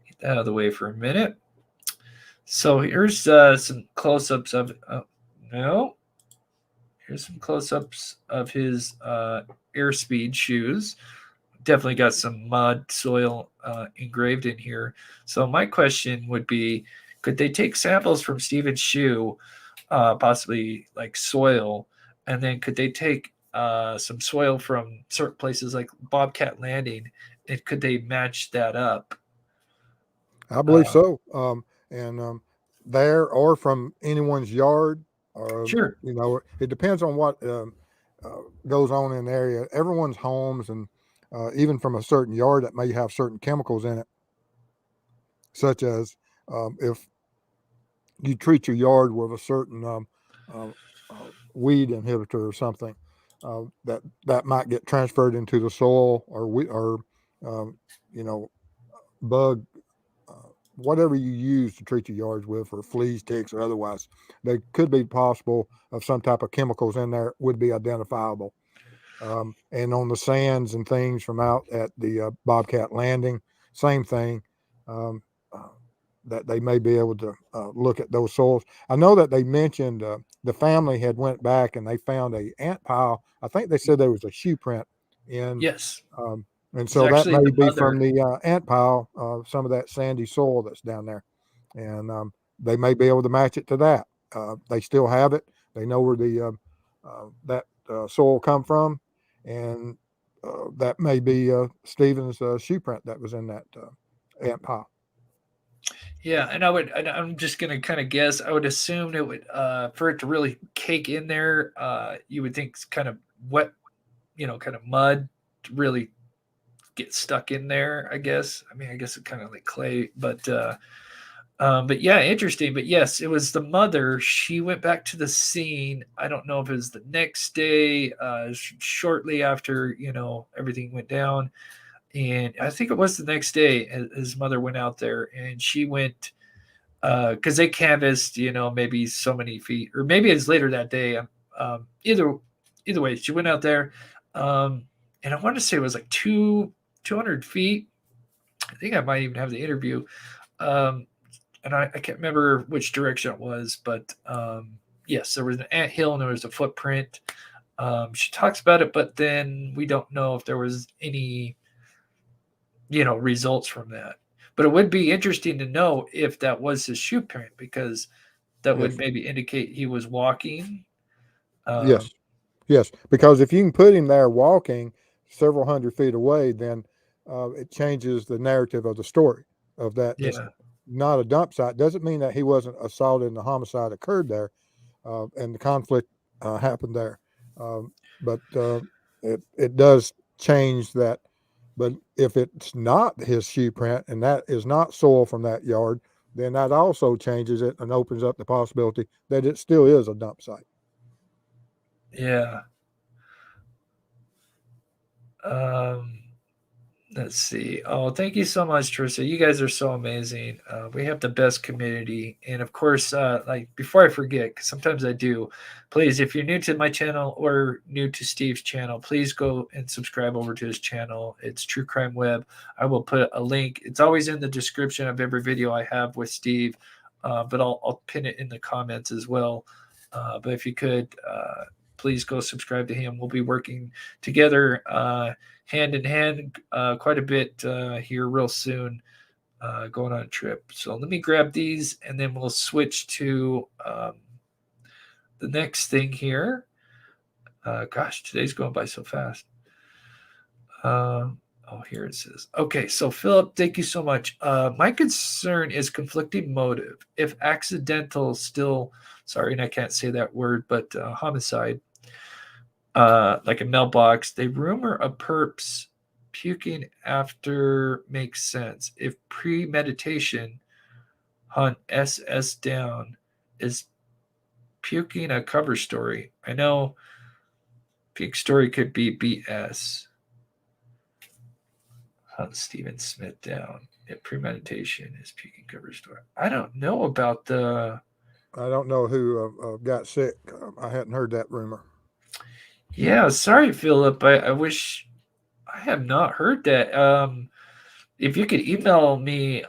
S1: get that out of the way for a minute. So here's some close-ups of. No. Here's some close-ups of his airspeed shoes. Definitely got some mud, soil engraved in here. So my question would be, could they take samples from Steven's shoe, possibly like soil, and then could they take some soil from certain places like Bobcat Landing, and could they match that up?
S2: I believe so. And there or from anyone's yard,
S1: Sure.
S2: it depends on what goes on in the area. Everyone's homes and even from a certain yard that may have certain chemicals in it, such as if you treat your yard with a certain weed inhibitor or something, that might get transferred into the soil or bug, whatever you use to treat your yards with, or fleas, ticks, or otherwise, they could be possible of some type of chemicals in there would be identifiable. And on the sands and things from out at the Bobcat Landing, same thing, that they may be able to look at those soils. I know that they mentioned the family had went back and they found a ant pile. I think they said there was a shoe print in.
S1: Yes.
S2: And so that
S1: actually
S2: may
S1: the
S2: be
S1: mother.
S2: from the ant pile, some of that sandy soil that's down there. And they may be able to match it to that. They still have it. They know where the that soil come from. And that may be Stephen's shoe print that was in that ant pile.
S1: Yeah, and I'm just gonna kind of guess. I would assume it would, for it to really cake in there, you would think it's kind of wet, kind of mud to really get stuck in there. I guess. I mean, I guess it's kind of like clay, but yeah, interesting. But yes, it was the mother. She went back to the scene. I don't know if it was the next day, shortly after everything went down. And I think it was the next day his mother went out there, and she went because they canvassed, maybe so many feet, or maybe it's later that day. Either way, she went out there, and I want to say it was like 200 feet. I think I might even have the interview, and I can't remember which direction it was, but yes, there was an anthill and there was a footprint. She talks about it, but then we don't know if there was any results from that. But it would be interesting to know if that was his shoe print, because that would maybe indicate he was walking.
S2: Yes, because if you can put him there walking several hundred feet away, then it changes the narrative of the story of that.
S1: Yeah.
S2: It's not a dump site. Doesn't mean that he wasn't assaulted and the homicide occurred there, and the conflict happened there. But it does change that. But if it's not his shoe print and that is not soil from that yard, then that also changes it and opens up the possibility that it still is a dump site.
S1: Yeah. Let's see. Oh, thank you so much, Teresa. You guys are so amazing. We have the best community. And of course, like before I forget, because sometimes I do, please, if you're new to my channel or new to Steve's channel, please go and subscribe over to his channel. It's True Crime Web. I will put a link. It's always in the description of every video I have with Steve, but I'll pin it in the comments as well. But if you could, please go subscribe to him. We'll be working together hand in hand quite a bit here real soon, going on a trip. So let me grab these and then we'll switch to the next thing here. Gosh, today's going by so fast. Oh, here it says. Okay, so Philip, thank you so much. My concern is conflicting motive. If accidental still, sorry, and I can't say that word, but homicide, like a mailbox, they rumor of perps puking after makes sense. If premeditation, hunt SS down, is puking a cover story? I know puke story could be BS. Hunt Stephen Smith down. If premeditation is puking cover story. I don't know about the.
S2: I don't know who got sick. I hadn't heard that rumor.
S1: Yeah, sorry, Philip. I wish I have not heard that. If you could email me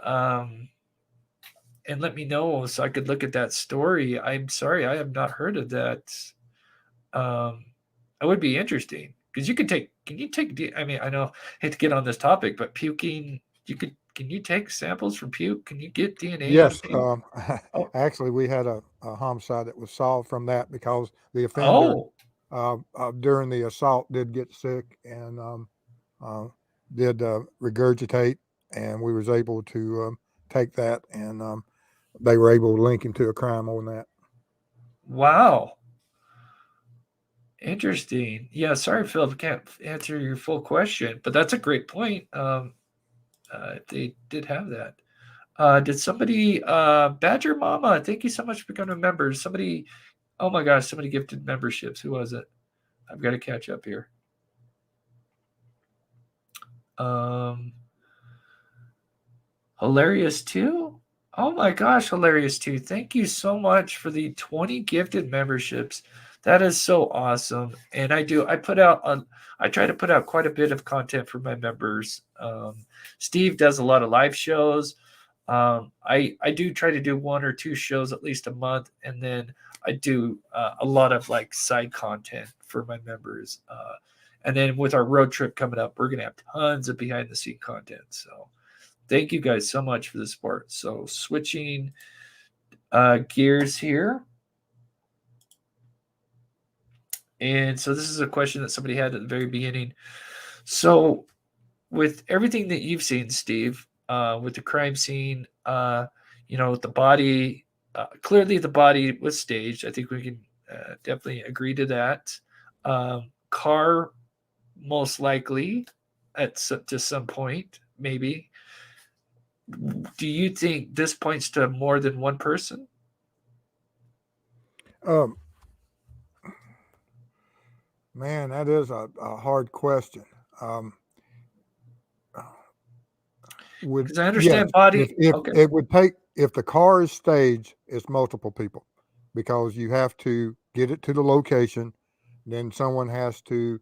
S1: and let me know so I could look at that story. I'm sorry, I have not heard of that. That would be interesting because you could take. Can you take? I mean, I know I hate to get on this topic, but puking. You could. Can you take samples from puke? Can you get DNA out of
S2: Yes,
S1: puke? Oh,
S2: actually, we had a homicide that was solved from that because the offender
S1: oh,
S2: during the assault did get sick and uh, did regurgitate, and we was able to take that, and they were able to link him to a crime on that.
S1: wow. Interesting. Yeah, sorry, Philip, I can't answer your full question, but that's a great point. If they did have that. Did somebody, Badger Mama, thank you so much for becoming a member. Somebody, oh my gosh, somebody gifted memberships. Who was it? I've got to catch up here. Um, Hilarious too. Oh my gosh, Hilarious too. Thank you so much for the 20 gifted memberships. That is so awesome. And I try to put out quite a bit of content for my members. Steve does a lot of live shows. I do try to do 1 or 2 shows at least a month, and then I do a lot of like side content for my members. And then with our road trip coming up, we're gonna have tons of behind the scene content. So thank you guys so much for the support. So switching gears here. And so this is a question that somebody had at the very beginning. So with everything that you've seen, Steve, with the crime scene, with the body, clearly the body was staged. I think we can definitely agree to that. Car, most likely, to some point, maybe. Do you think this points to more than one person?
S2: Um, Man, that is a hard question. Um, would
S1: Because I
S2: Yes,
S1: understand body.
S2: if
S1: Okay.
S2: it would take, if the car is staged, it's multiple people because you have to get it to the location, then someone has to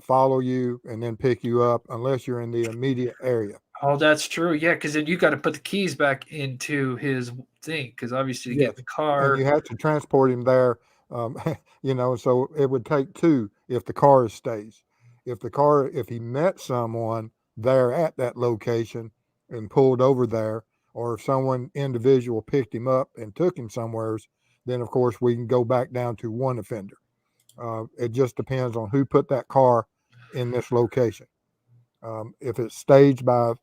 S2: follow you and then pick you up unless you're in the immediate area.
S1: Oh, that's true. Yeah, because then you got to put the keys back into his thing. Because obviously, to get in
S2: Yes,
S1: the
S2: and
S1: car.
S2: you have to transport him there. Um, so it would take two if the car is staged. If he met someone there at that location and pulled over there, or if someone individual picked him up and took him somewheres, then of course we can go back down to one offender. It just depends on who put that car in this location. If it's staged by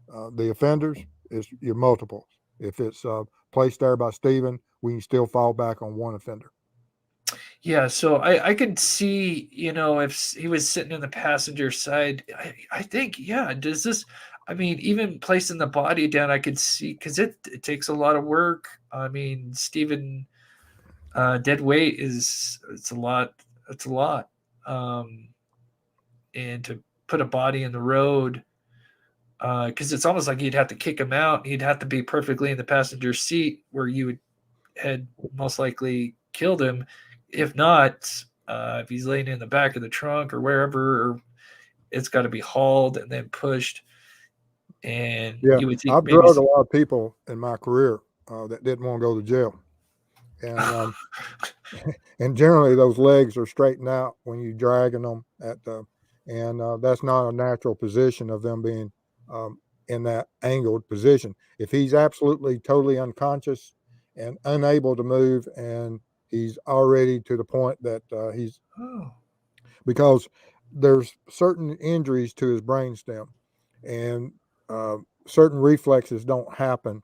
S2: the offenders, it's your multiples. If it's placed there by Stephen, we can still fall back on one offender.
S1: Yeah, so I could see, if he was sitting in the passenger side, I think, yeah, does this, I mean, even placing the body down, I could see, because it takes a lot of work. I mean, Stephen, dead weight it's a lot. It's a lot. Um, and to put a body in the road, because it's almost like you'd have to kick him out. He'd have to be perfectly in the passenger seat where you had most likely killed him. If not, if he's laying in the back of the trunk or wherever, it's got to be hauled and then pushed. And
S2: Yeah,
S1: you would think
S2: I've
S1: maybe.
S2: drugged a lot of people in my career that didn't want to go to jail, and and generally those legs are straightened out when you dragging them and that's not a natural position of them being in that angled position. If he's absolutely totally unconscious and unable to move, and he's already to the point that he's
S1: Oh,
S2: because there's certain injuries to his brainstem, and certain reflexes don't happen.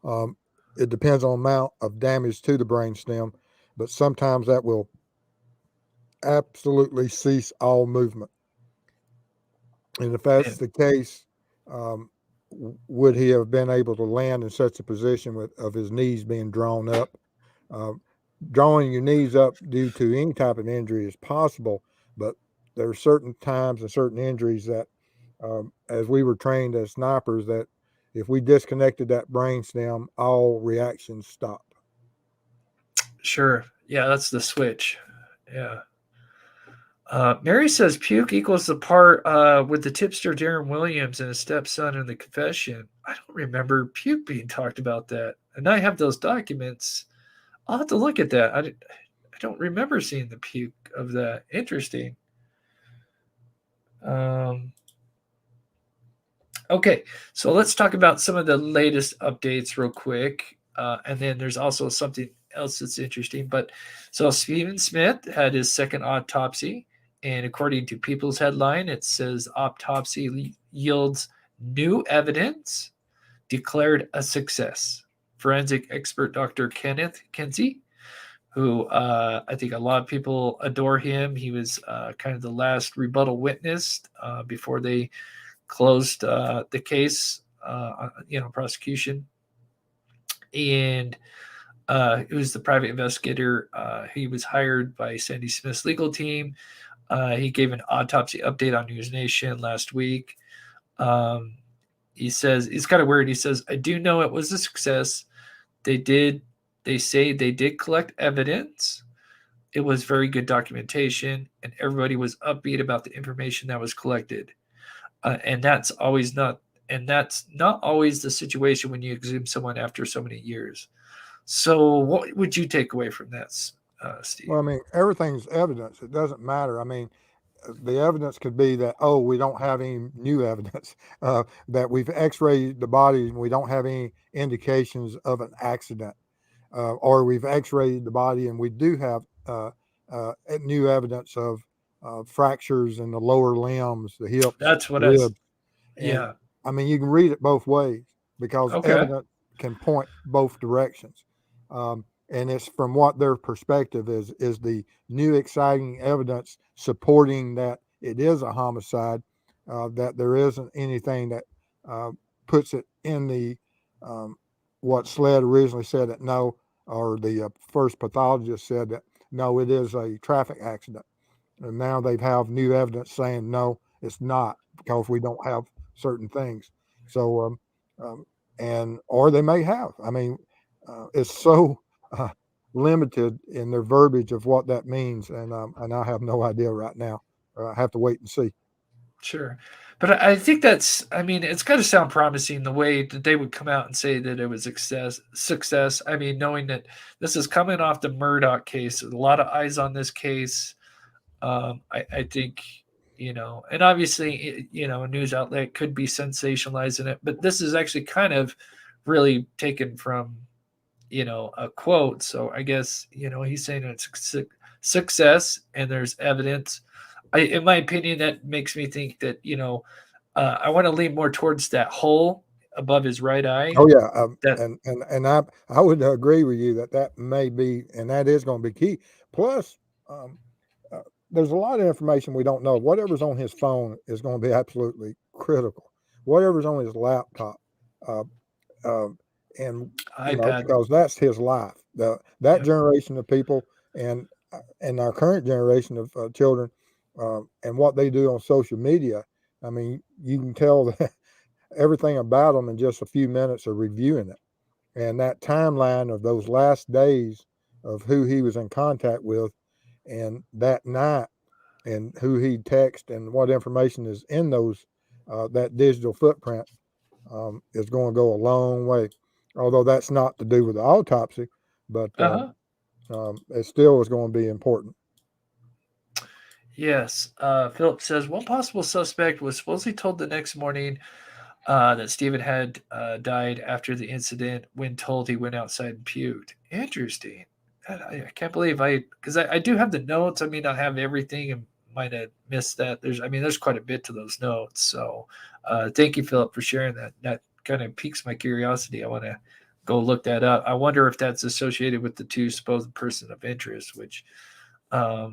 S2: Um, it depends on the amount of damage to the brainstem, but sometimes that will absolutely cease all movement. And if that's
S1: man.
S2: the case, um, would he have been able to land in such a position of his knees being drawn up? Uh, Drawing your knees up due to any type of injury is possible, but there are certain times and certain injuries that, as we were trained as snipers, that if we disconnected that brainstem, all reactions stop.
S1: Sure. Yeah, that's the switch. Yeah. Mary says puke equals the part with the tipster Darren Williams and his stepson in the confession. I don't remember puke being talked about that. And I have those documents. I'll have to look at that. I don't remember seeing the puke of that. Interesting. Okay, so let's talk about some of the latest updates real quick. And then there's also something else that's interesting. But so Stephen Smith had his second autopsy. And according to People's Headline, it says autopsy yields new evidence, declared a success. Forensic expert Dr. Kenneth Kinsey, who I think a lot of people adore him. He was kind of the last rebuttal witness before they closed the case, prosecution. And it was the private investigator. He was hired by Sandy Smith's legal team. He gave an autopsy update on News Nation last week. He says, it's kind of weird. He says, I do know it was a success. They say they did collect evidence. It was very good documentation, and everybody was upbeat about the information that was collected. And that's not always the situation when you exhume someone after so many years. So what would you take away from that, Steve?
S2: Well, I mean, everything's evidence. It doesn't matter. I mean, the evidence could be that, oh, we don't have any new evidence, that we've x-rayed the body and we don't have any indications of an accident, or we've x-rayed the body and we do have new evidence of fractures in the lower limbs, the hips,
S1: That's what
S2: ribs.
S1: Yeah.
S2: I mean, you can read it both ways because
S1: Okay.
S2: evidence can point both directions. And it's from what their perspective is the new exciting evidence supporting that it is a homicide, that there isn't anything that puts it in the what SLED originally said that no, or the first pathologist said that no, it is a traffic accident. And now they have new evidence saying no, it's not, because we don't have certain things. So, or they may have. I mean, it's so limited in their verbiage of what that means, and I have no idea right now. I have to wait and see.
S1: Sure. But I think it's got to sound promising the way that they would come out and say that it was success. I mean, knowing that this is coming off the Murdaugh case, a lot of eyes on this case. I think, and obviously, a news outlet could be sensationalizing it, but this is actually kind of really taken from, a quote. So I guess, he's saying it's success and there's evidence. In my opinion, that makes me think that, I want to lean more towards that hole above his right eye.
S2: Oh yeah, and I would agree with you that may be, and that is going to be key. Plus, there's a lot of information we don't know. Whatever's on his phone is going to be absolutely critical. Whatever's on his laptop, and because that's his life. That generation of people and our current generation of children, and what they do on social media. I mean, you can tell that everything about them in just a few minutes of reviewing it, and that timeline of those last days of who he was in contact with, and that night, and who he texted, and what information is in those that digital footprint is going to go a long way. Although that's not to do with the autopsy, but it still is going to be important.
S1: Yes. Philip says one possible suspect was supposedly told the next morning that Stephen had died after the incident. When told, he went outside and puked. Interesting. I can't believe because I do have the notes. I may not have everything and might have missed that. There's quite a bit to those notes. So thank you, Philip, for sharing that. That kind of piques my curiosity. I want to go look that up. I wonder if that's associated with the two supposed person of interest, which I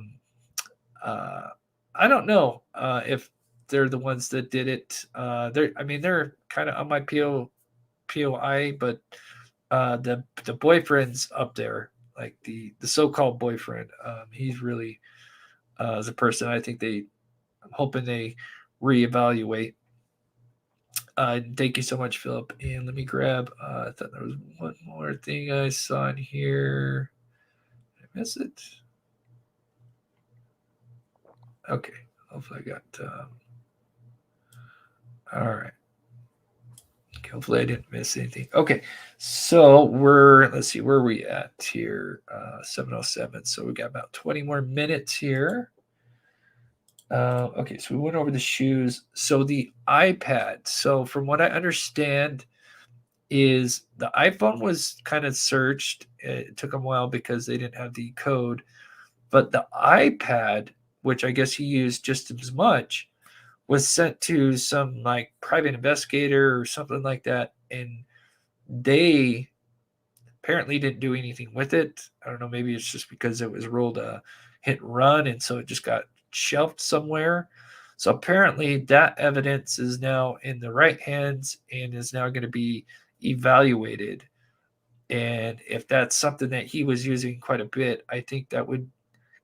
S1: don't know if they're the ones that did it. They're kind of on my POI, but the boyfriend's up there, like the so-called boyfriend. He's really is a person I'm hoping they reevaluate. Thank you so much, Philip. And let me grab. I thought there was one more thing I saw in here. Did I miss it? Okay. Hopefully I got. All right. Hopefully I didn't miss anything. Okay. So let's see, where are we at here? 7:07. So we got about 20 more minutes here. Okay, so we went over the shoes. So the iPad. So from what I understand, is the iPhone was kind of searched. It took them a while because they didn't have the code. But the iPad, which I guess he used just as much, was sent to some like private investigator or something like that. And they apparently didn't do anything with it. I don't know. Maybe it's just because it was rolled a hit and run. And so it just got shelved somewhere. So apparently that evidence is now in the right hands and is now going to be evaluated. And if that's something that he was using quite a bit, I think that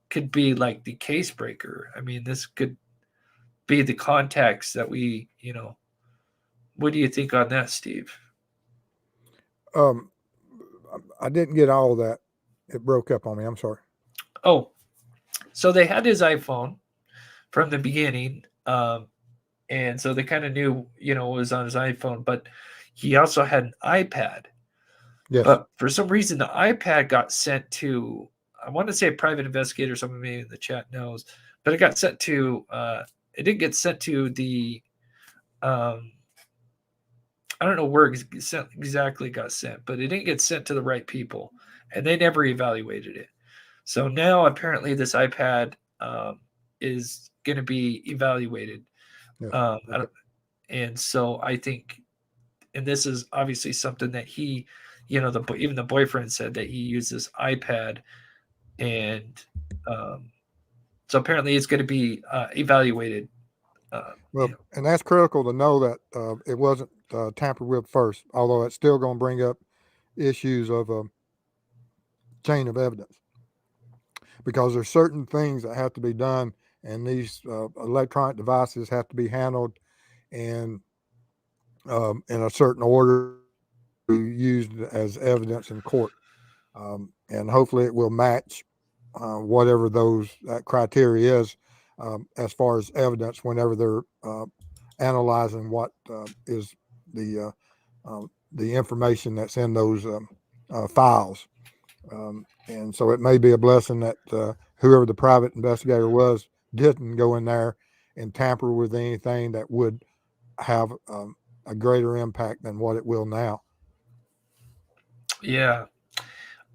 S1: could be like the case breaker. I mean, this could be the context that we, what do you think on that, Steve?
S2: I didn't get all of that. It broke up on me. I'm sorry.
S1: Oh, so they had his iPhone from the beginning. And so they kind of knew, it was on his iPhone, but he also had an iPad.
S2: Yes.
S1: But for some reason, the iPad got sent to, I want to say a private investigator, someone maybe in the chat knows, but it got sent to, it didn't get sent to the, I don't know where exactly got sent, but it didn't get sent to the right people, and they never evaluated it. So now apparently this iPad is going to be evaluated.
S2: Yes.
S1: And so I think, and this is obviously something that he, even the boyfriend said that he used this iPad, and so apparently it's going to be evaluated.
S2: And that's critical to know that it wasn't tampered with first, although it's still going to bring up issues of a chain of evidence, because there's certain things that have to be done, and these electronic devices have to be handled and in a certain order, used as evidence in court, and hopefully it will match whatever that criteria is as far as evidence whenever they're analyzing what is the information that's in those files. And so it may be a blessing that whoever the private investigator was didn't go in there and tamper with anything that would have a greater impact than what it will now.
S1: Yeah.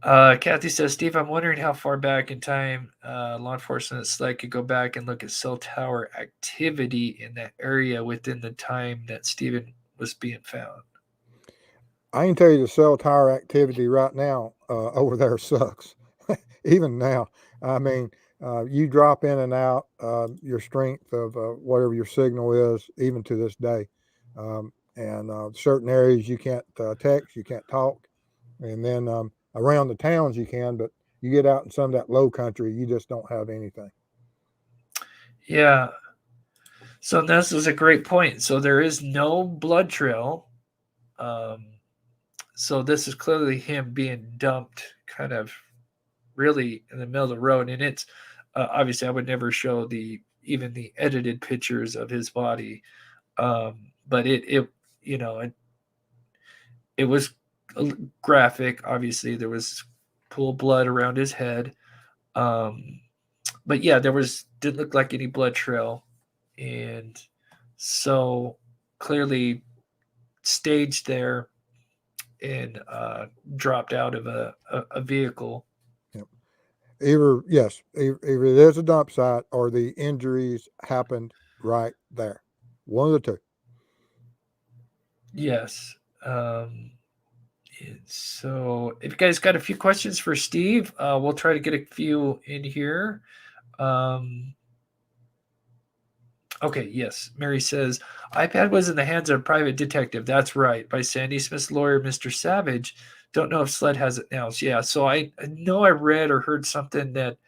S1: Kathy says, Steve, I'm wondering how far back in time law enforcement at SLED could go back and look at cell tower activity in that area within the time that Stephen was being found.
S2: I can tell you the cell tower activity right now over there sucks. Even now. I mean, you drop in and out your strength of whatever your signal is, even to this day. And certain areas you can't text, you can't talk. And then around the towns you can, but you get out in some of that low country, you just don't have anything.
S1: Yeah. So this is a great point. So there is no blood trail. So this is clearly him being dumped kind of really in the middle of the road. And it's obviously I would never show even the edited pictures of his body. But it was graphic. Obviously there was pool of blood around his head. But yeah, didn't look like any blood trail. And so clearly staged there and dropped out of a vehicle.
S2: Yep. Either it is a dump site or the injuries happened right there. One of the two.
S1: Yes. So if you guys got a few questions for Steve, we'll try to get a few in here. Okay, yes. Mary says, iPad was in the hands of a private detective. That's right. By Sandy Smith's lawyer, Mr. Savage. Don't know if SLED has it now. So, yeah, so I know I read or heard something that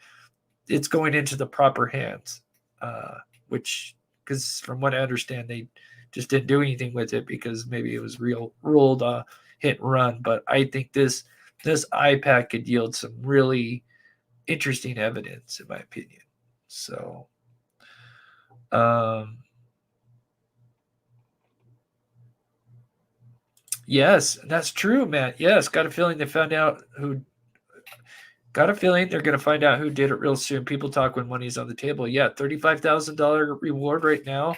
S1: it's going into the proper hands, which, because from what I understand, they just didn't do anything with it because maybe it was ruled hit and run. But I think this iPad could yield some really interesting evidence, in my opinion. So, Yes, that's true, Matt. Yes, got a feeling they found out who. Got a feeling they're going to find out who did it real soon. People talk when money's on the table. Yeah, $35,000 reward right now.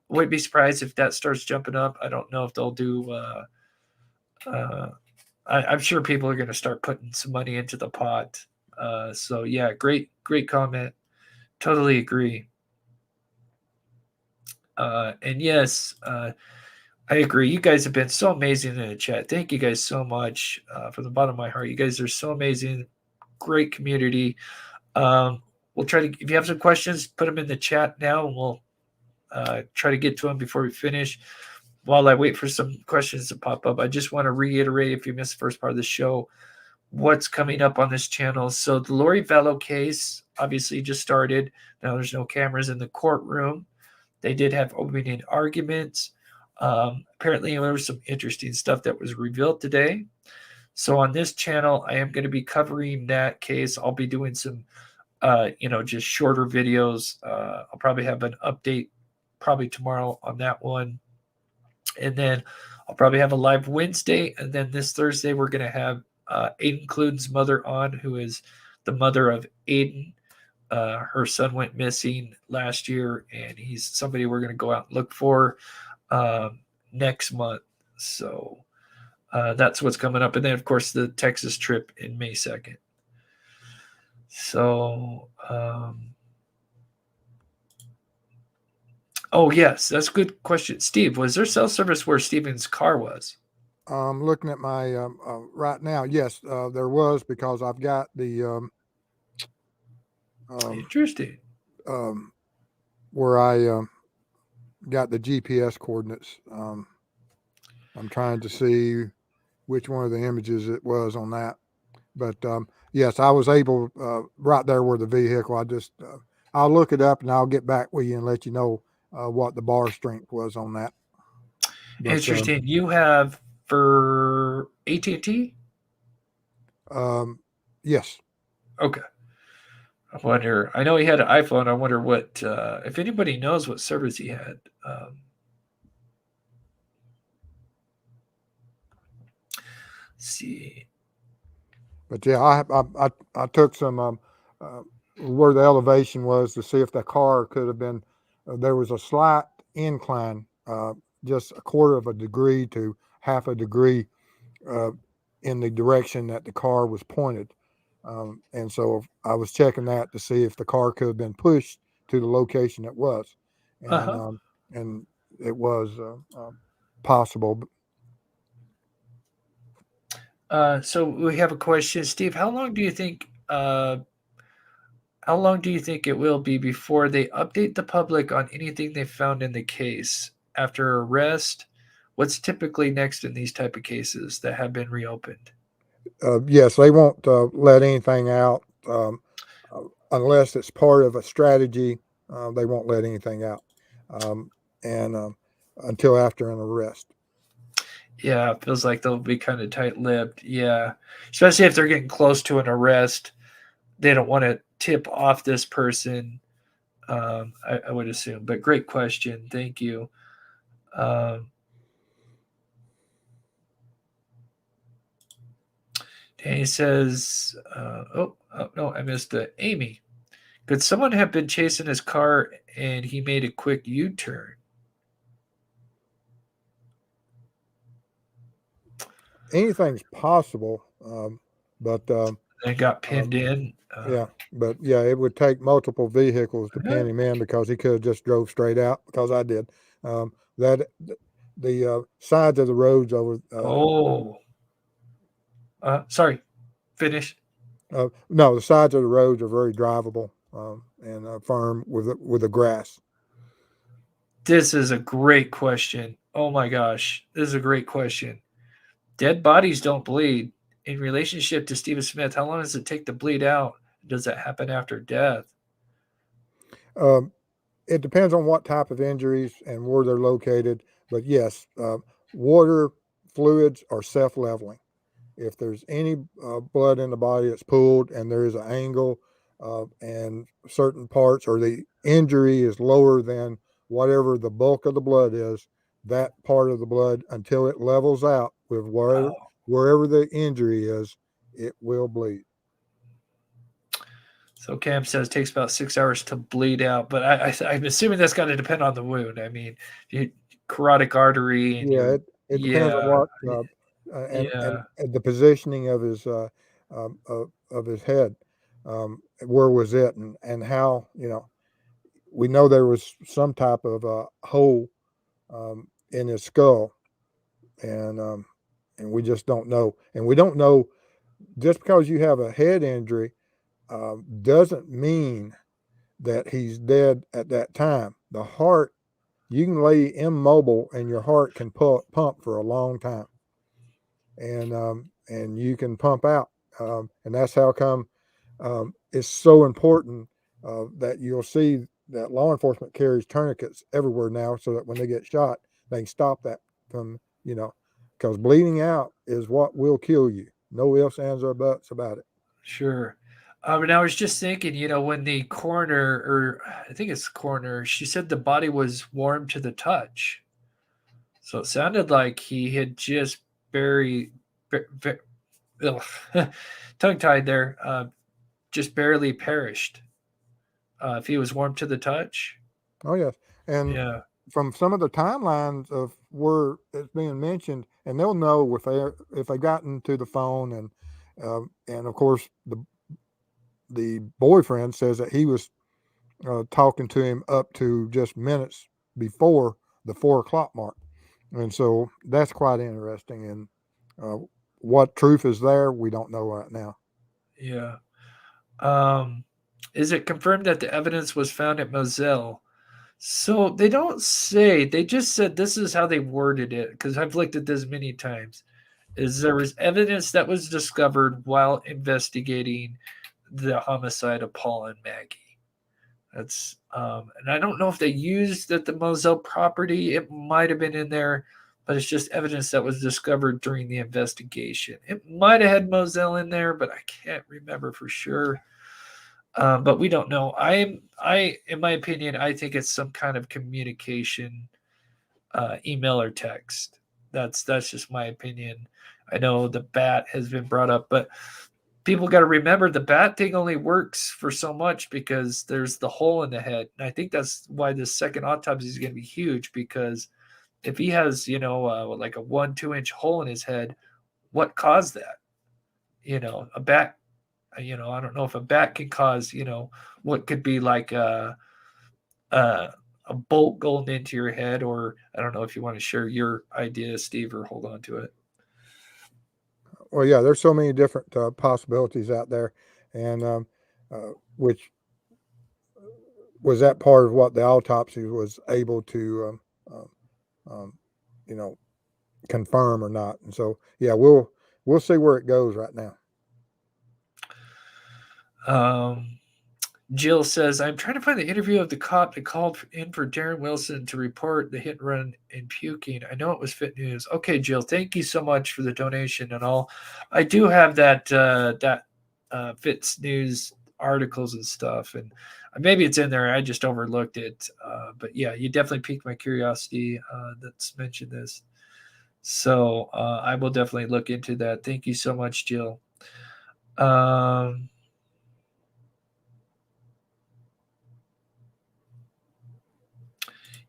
S1: Wouldn't be surprised if that starts jumping up. I don't know if they'll do. I'm sure people are going to start putting some money into the pot. So yeah, great comment. Totally agree. And yes, I agree. You guys have been so amazing in the chat. Thank you guys so much from the bottom of my heart. You guys are so amazing. Great community. We'll try to, if you have some questions, put them in the chat now, and we'll try to get to them before we finish. While I wait for some questions to pop up, I just want to reiterate, if you missed the first part of the show, what's coming up on this channel. So the Lori Vallow case obviously just started. Now there's no cameras in the courtroom. They did have opening arguments. Apparently there was some interesting stuff that was revealed today. So on this channel, I am going to be covering that case. I'll be doing some, just shorter videos. I'll probably have an update probably tomorrow on that one. And then I'll probably have a live Wednesday. And then this Thursday, we're going to have Aiden Cluden's mother on, who is the mother of Aiden. Her son went missing last year, and he's somebody we're going to go out and look for next month. So that's what's coming up. And then, of course, the Texas trip in May 2nd. So, oh, yes, that's a good question. Steve, was there cell service where Steven's car was?
S2: Looking at my right now, yes, there was, because I've got the
S1: interesting
S2: where I got the GPS coordinates. I'm trying to see which one of the images it was on that, but yes, I was able right there where the vehicle. I just I'll look it up and I'll get back with you and let you know what the bar strength was on that. But,
S1: interesting. You have for AT&T?
S2: Yes.
S1: Okay. I wonder. I know he had an iPhone. I wonder what if anybody knows what service he had. Let's see.
S2: But yeah, I took some where the elevation was to see if the car could have been. There was a slight incline, just a quarter of a degree to half a degree in the direction that the car was pointed. And so I was checking that to see if the car could have been pushed to the location it was. And, and it was possible.
S1: So we have a question, Steve. How long do you think it will be before they update the public on anything they found in the case after arrest? What's typically next in these type of cases that have been reopened?
S2: Yes, they won't let anything out unless it's part of a strategy. They won't let anything out, and until after an arrest.
S1: Yeah, it feels like they'll be kind of tight-lipped. Yeah, especially if they're getting close to an arrest. They don't want to tip off this person, I would assume. But great question. Thank you. And he says, oh, no, I missed it. Amy, could someone have been chasing his car and he made a quick U-turn?
S2: Anything's possible, but
S1: they got pinned in.
S2: Yeah, but yeah, it would take multiple vehicles to pin him in, because he could have just drove straight out, because I did. The sides of the roads over.
S1: Sorry, finish.
S2: No, the sides of the roads are very drivable and firm with the grass.
S1: This is a great question. Oh my gosh, this is a great question. Dead bodies don't bleed. In relationship to Stephen Smith, how long does it take to bleed out? Does that happen after death?
S2: It depends on what type of injuries and where they're located. But yes, water fluids are self-leveling. If there's any blood in the body that's pooled and there is an angle and certain parts, or the injury is lower than whatever the bulk of the blood is, that part of the blood until it levels out with wherever the injury is, it will bleed.
S1: So Cam says it takes about 6 hours to bleed out, but I'm assuming that's got to depend on the wound. I mean, carotid artery and
S2: Yeah, it depends on what
S1: yeah,
S2: and the positioning of his of his head, where was it, and how, we know there was some type of hole in his skull, and we just don't know, and we don't know just because you have a head injury doesn't mean that he's dead at that time. The heart, you can lay immobile and your heart can pump for a long time, and you can pump out, and that's how come it's so important that you'll see that law enforcement carries tourniquets everywhere now, so that when they get shot, they can stop that from, because bleeding out is what will kill you. No ifs, ands, or buts about it.
S1: sure. And I was just thinking, when the coroner, or I think it's coroner, she said the body was warm to the touch. So it sounded like he had just tongue-tied there, just barely perished. If he was warm to the touch.
S2: Oh, yes. And
S1: Yeah.
S2: from some of the timelines of where it's being mentioned, and they'll know if they gotten to the phone, and of course the boyfriend says that he was talking to him up to just minutes before the 4 o'clock mark, and so that's quite interesting. And what truth is there, we don't know right now.
S1: Yeah. Is it confirmed that the evidence was found at Moselle? So they don't say. They just said this is how they worded it, because I've looked at this many times. Is there was evidence that was discovered while investigating the homicide of Paul and Maggie. That's and I don't know if they used at the Moselle property. It might have been in there, but it's just evidence that was discovered during the investigation. It might have had Moselle in there, but I can't remember for sure. But we don't know. In my opinion, I think it's some kind of communication, email or text. That's just my opinion. I know the bat has been brought up, but people got to remember the bat thing only works for so much because there's the hole in the head. And I think that's why this second autopsy is going to be huge, because if he has, like a 1-2 inch hole in his head, what caused that? A bat, I don't know if a bat can cause, what could be like a bolt going into your head, or I don't know if you want to share your idea, Steve, or hold on to it.
S2: Well, yeah, there's so many different possibilities out there, and which was that part of what the autopsy was able to, confirm or not. And so, yeah, we'll see where it goes right now.
S1: Jill says, I'm trying to find the interview of the cop that called in for Darren Wilson to report the hit and run and puking. I know it was Fit News. Okay, Jill, thank you so much for the donation and all. I do have that Fitz News articles and stuff, and maybe it's in there. I just overlooked it. But yeah, you definitely piqued my curiosity that's mentioned this. So I will definitely look into that. Thank you so much, Jill.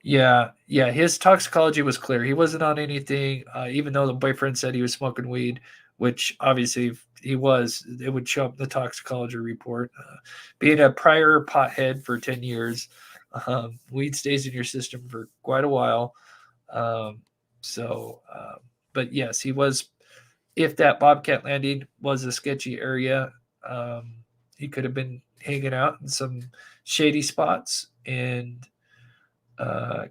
S1: Yeah, his toxicology was clear. He wasn't on anything, even though the boyfriend said he was smoking weed, which obviously he was. It would show up in the toxicology report. Being a prior pothead for 10 years, weed stays in your system for quite a while. But yes, he was. If that Bobcat landing was a sketchy area, he could have been hanging out in some shady spots and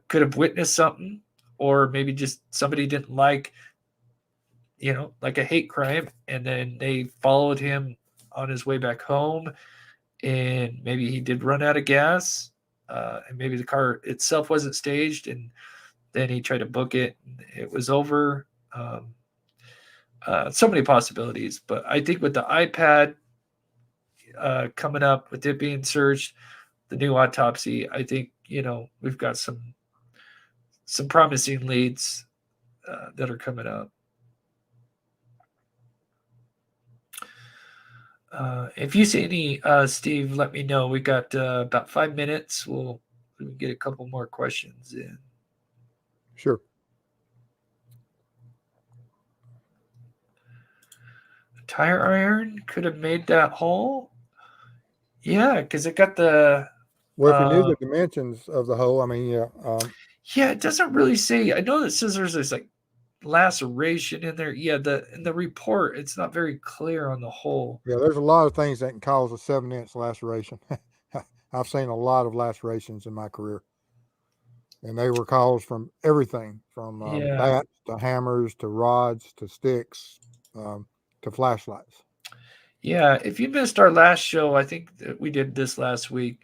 S1: could have witnessed something, or maybe just somebody didn't like a hate crime, and then they followed him on his way back home, and maybe he did run out of gas, and maybe the car itself wasn't staged, and then he tried to book it and it was over. So many possibilities, but I think with the iPad coming up, with it being searched, the new autopsy, I think we've got some promising leads that are coming up. If you see any, Steve, let me know. We got about 5 minutes. We'll get a couple more questions in.
S2: Sure.
S1: A tire iron could have made that hole. Yeah, because it got the.
S2: Well, if you knew the dimensions of the hole, I mean, yeah.
S1: Yeah, it doesn't really say. I know that says there's like laceration in there. Yeah, in the report, it's not very clear on the hole.
S2: Yeah, there's a lot of things that can cause a 7-inch laceration. I've seen a lot of lacerations in my career, and they were caused from everything from bats to hammers to rods to sticks to flashlights.
S1: Yeah, if you missed our last show, I think that we did this last week,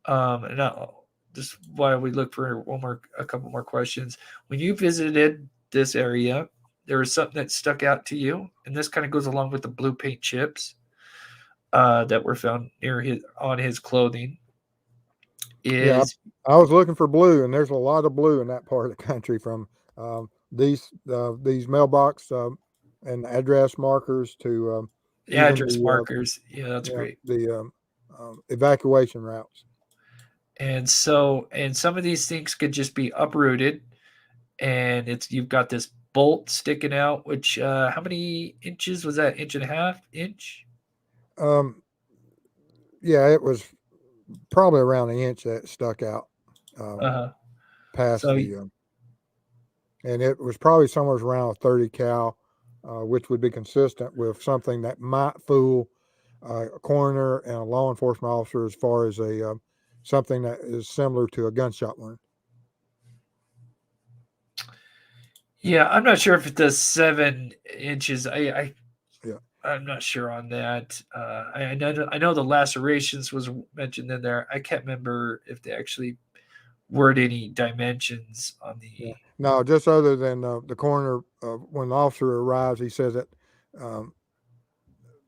S1: and just while we look for a couple more questions. When you visited this area, there was something that stuck out to you, and this kind of goes along with the blue paint chips that were found on his clothing.
S2: Yeah, I was looking for blue, and there's a lot of blue in that part of the country from these mailbox and address markers to
S1: address markers. Yeah, that's great.
S2: The evacuation routes.
S1: And some of these things could just be uprooted, and you've got this bolt sticking out. Which how many inches was that? Inch and a half? Inch?
S2: Yeah, it was probably around an inch that stuck out past and it was probably somewhere around a 30 cal, which would be consistent with something that might fool a coroner and a law enforcement officer as far as something that is similar to a gunshot wound.
S1: Yeah, I'm not sure if it does 7 inches. I'm not sure on that. I know the lacerations was mentioned in there. I can't remember if they actually word any dimensions on the.
S2: Yeah. No, just other than the coroner, when the officer arrives, he says that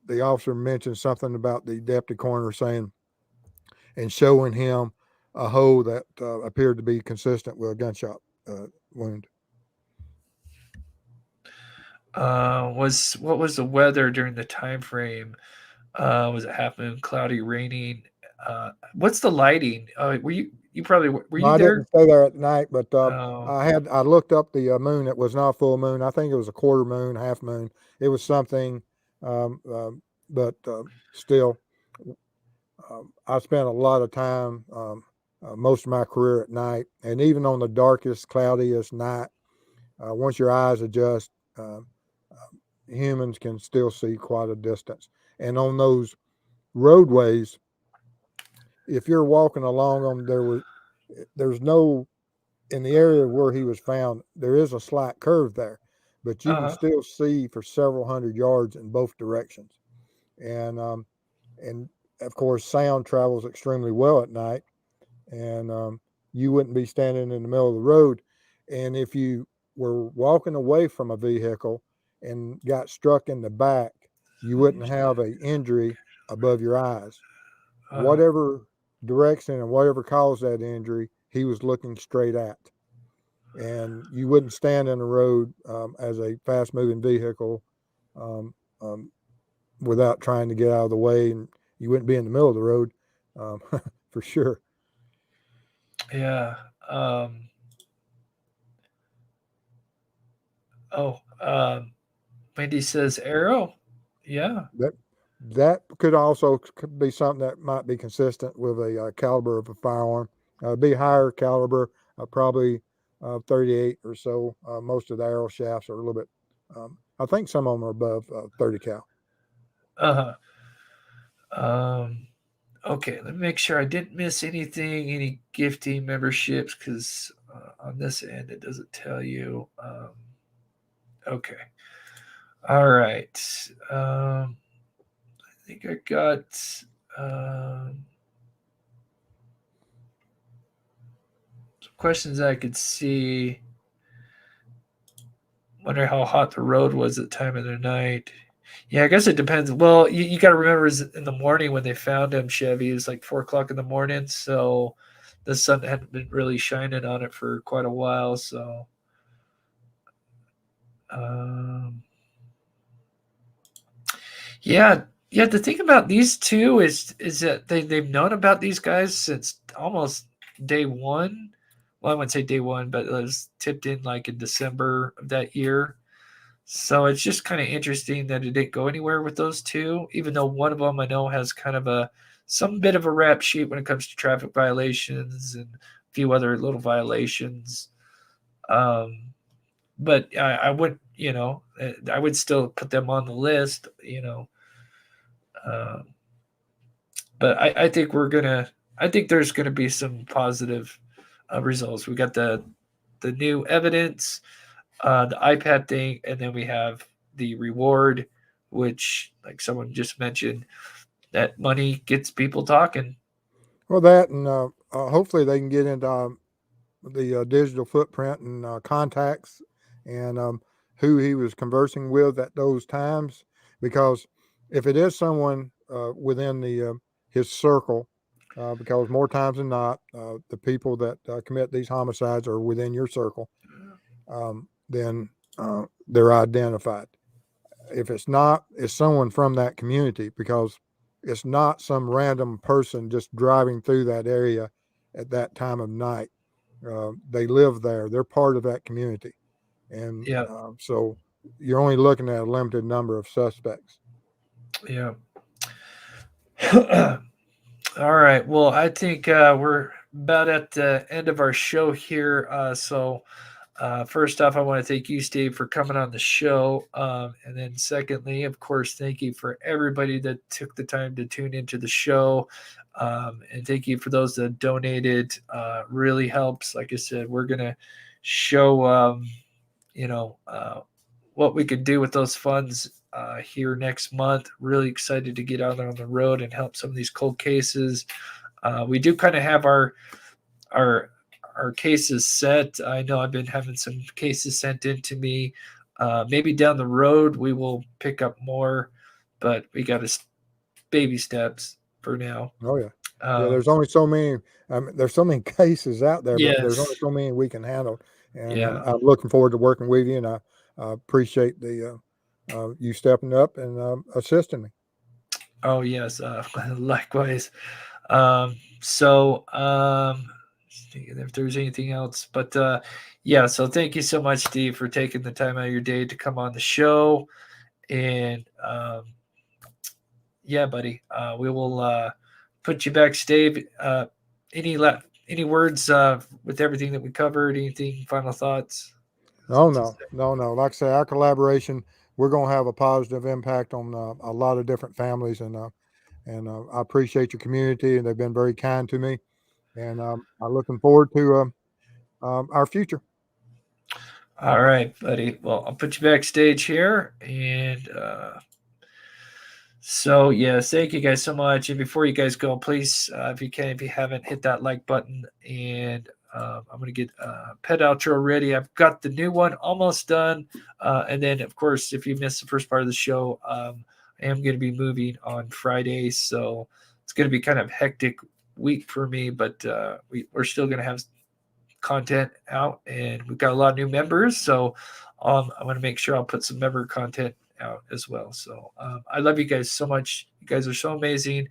S2: the officer mentioned something about the deputy coroner saying and showing him a hole that appeared to be consistent with a gunshot wound.
S1: What was the weather during the time frame? Was it half moon, cloudy, raining? What's the lighting? Were you probably were you
S2: I
S1: there?
S2: didn't stay there at night, but I looked up the moon. It was not a full moon. I think it was a quarter moon, half moon. It was something, but still, I spent a lot of time, most of my career at night, and even on the darkest, cloudiest night, once your eyes adjust, humans can still see quite a distance. And on those roadways, if you're walking along them, there's no, in the area where he was found, there is a slight curve there, but you can still see for several hundred yards in both directions. And of course, sound travels extremely well at night, and you wouldn't be standing in the middle of the road. And if you were walking away from a vehicle and got struck in the back, you wouldn't have an injury above your eyes. Whatever direction and whatever caused that injury, he was looking straight at. And you wouldn't stand in the road as a fast-moving vehicle without trying to get out of the way, and you wouldn't be in the middle of the road for sure.
S1: Yeah. Wendy says arrow. Yeah.
S2: That could also be something that might be consistent with a caliber of a firearm. Be higher caliber, probably 38 or so. Most of the arrow shafts are a little bit. I think some of them are above 30 cal.
S1: Okay, let me make sure I didn't miss anything, any gifting memberships, because on this end it doesn't tell you. Okay. All right. I think I got some questions I could see. Wonder how hot the road was at the time of the night. Yeah, I guess it depends. Well, you got to remember in the morning when they found him, Chevy, it was like 4:00 in the morning. So the sun hadn't been really shining on it for quite a while. So, yeah. The thing about these two is that they've known about these guys since almost day one. Well, I wouldn't say day one, but it was tipped in like in December of that year. So it's just kind of interesting that it didn't go anywhere with those two, even though one of them I know has kind of some bit of a rap sheet when it comes to traffic violations and a few other little violations. But I would, I would still put them on the list, but I think I think there's gonna be some positive results. We got the new evidence, the iPad thing, and then we have the reward, which, like someone just mentioned, that money gets people talking.
S2: Well, that and hopefully they can get into the digital footprint and contacts and who he was conversing with at those times. Because if it is someone within his circle, because more times than not, the people that commit these homicides are within your circle, then they're identified. If it's not, it's someone from that community, because it's not some random person just driving through that area at that time of night. They live there. They're part of that community. And so you're only looking at a limited number of suspects.
S1: Yeah. All right. Well, I think we're about at the end of our show here. So first off, I want to thank you, Steve, for coming on the show. And then secondly, of course, thank you for everybody that took the time to tune into the show. And thank you for those that donated. Really helps. Like I said, we're going to show, what we could do with those funds here next month. Really excited to get out on the road and help some of these cold cases. We do kind of have our cases set. I know I've been having some cases sent in to me. Maybe down the road we will pick up more, but we got to baby steps for now.
S2: Oh yeah. There's only so many. There's so many cases out there, but there's only so many we can handle. And I'm looking forward to working with you, and I appreciate you stepping up and assisting me.
S1: Oh yes, likewise. If there's anything else, but so thank you so much, Steve, for taking the time out of your day to come on the show. And buddy, we will put you backstage. Any words with everything that we covered? Anything, final thoughts?
S2: No. Like I say, our collaboration, we're going to have a positive impact on a lot of different families, and I appreciate your community, and they've been very kind to me, and I'm looking forward to our future.
S1: All right, buddy. Well, I'll put you backstage here, and thank you guys so much. And before you guys go, please, if you haven't, hit that like button. And I'm going to get pet outro ready. I've got the new one almost done. And then, of course, if you missed the first part of the show, I am going to be moving on Friday. So it's going to be kind of hectic week for me, but we're still going to have content out, and we've got a lot of new members. So I'm going to make sure I'll put some member content out as well. So I love you guys so much. You guys are so amazing.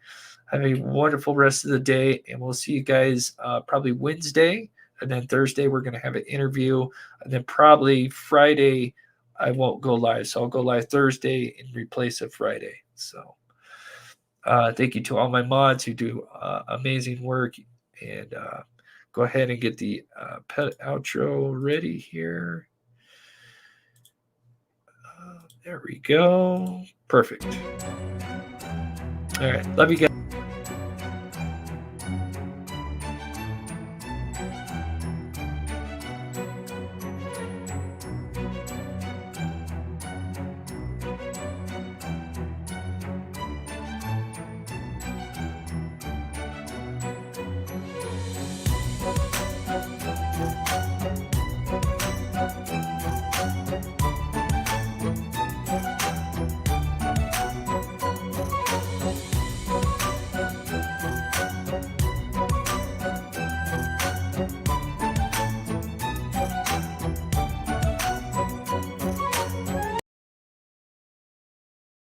S1: Have a wonderful rest of the day, and we'll see you guys probably Wednesday, and then Thursday we're going to have an interview, and then probably Friday I won't go live, so I'll go live Thursday in replace of Friday. So thank you to all my mods who do amazing work, and go ahead and get the pet outro ready here. There we go. Perfect. All right. Love you guys.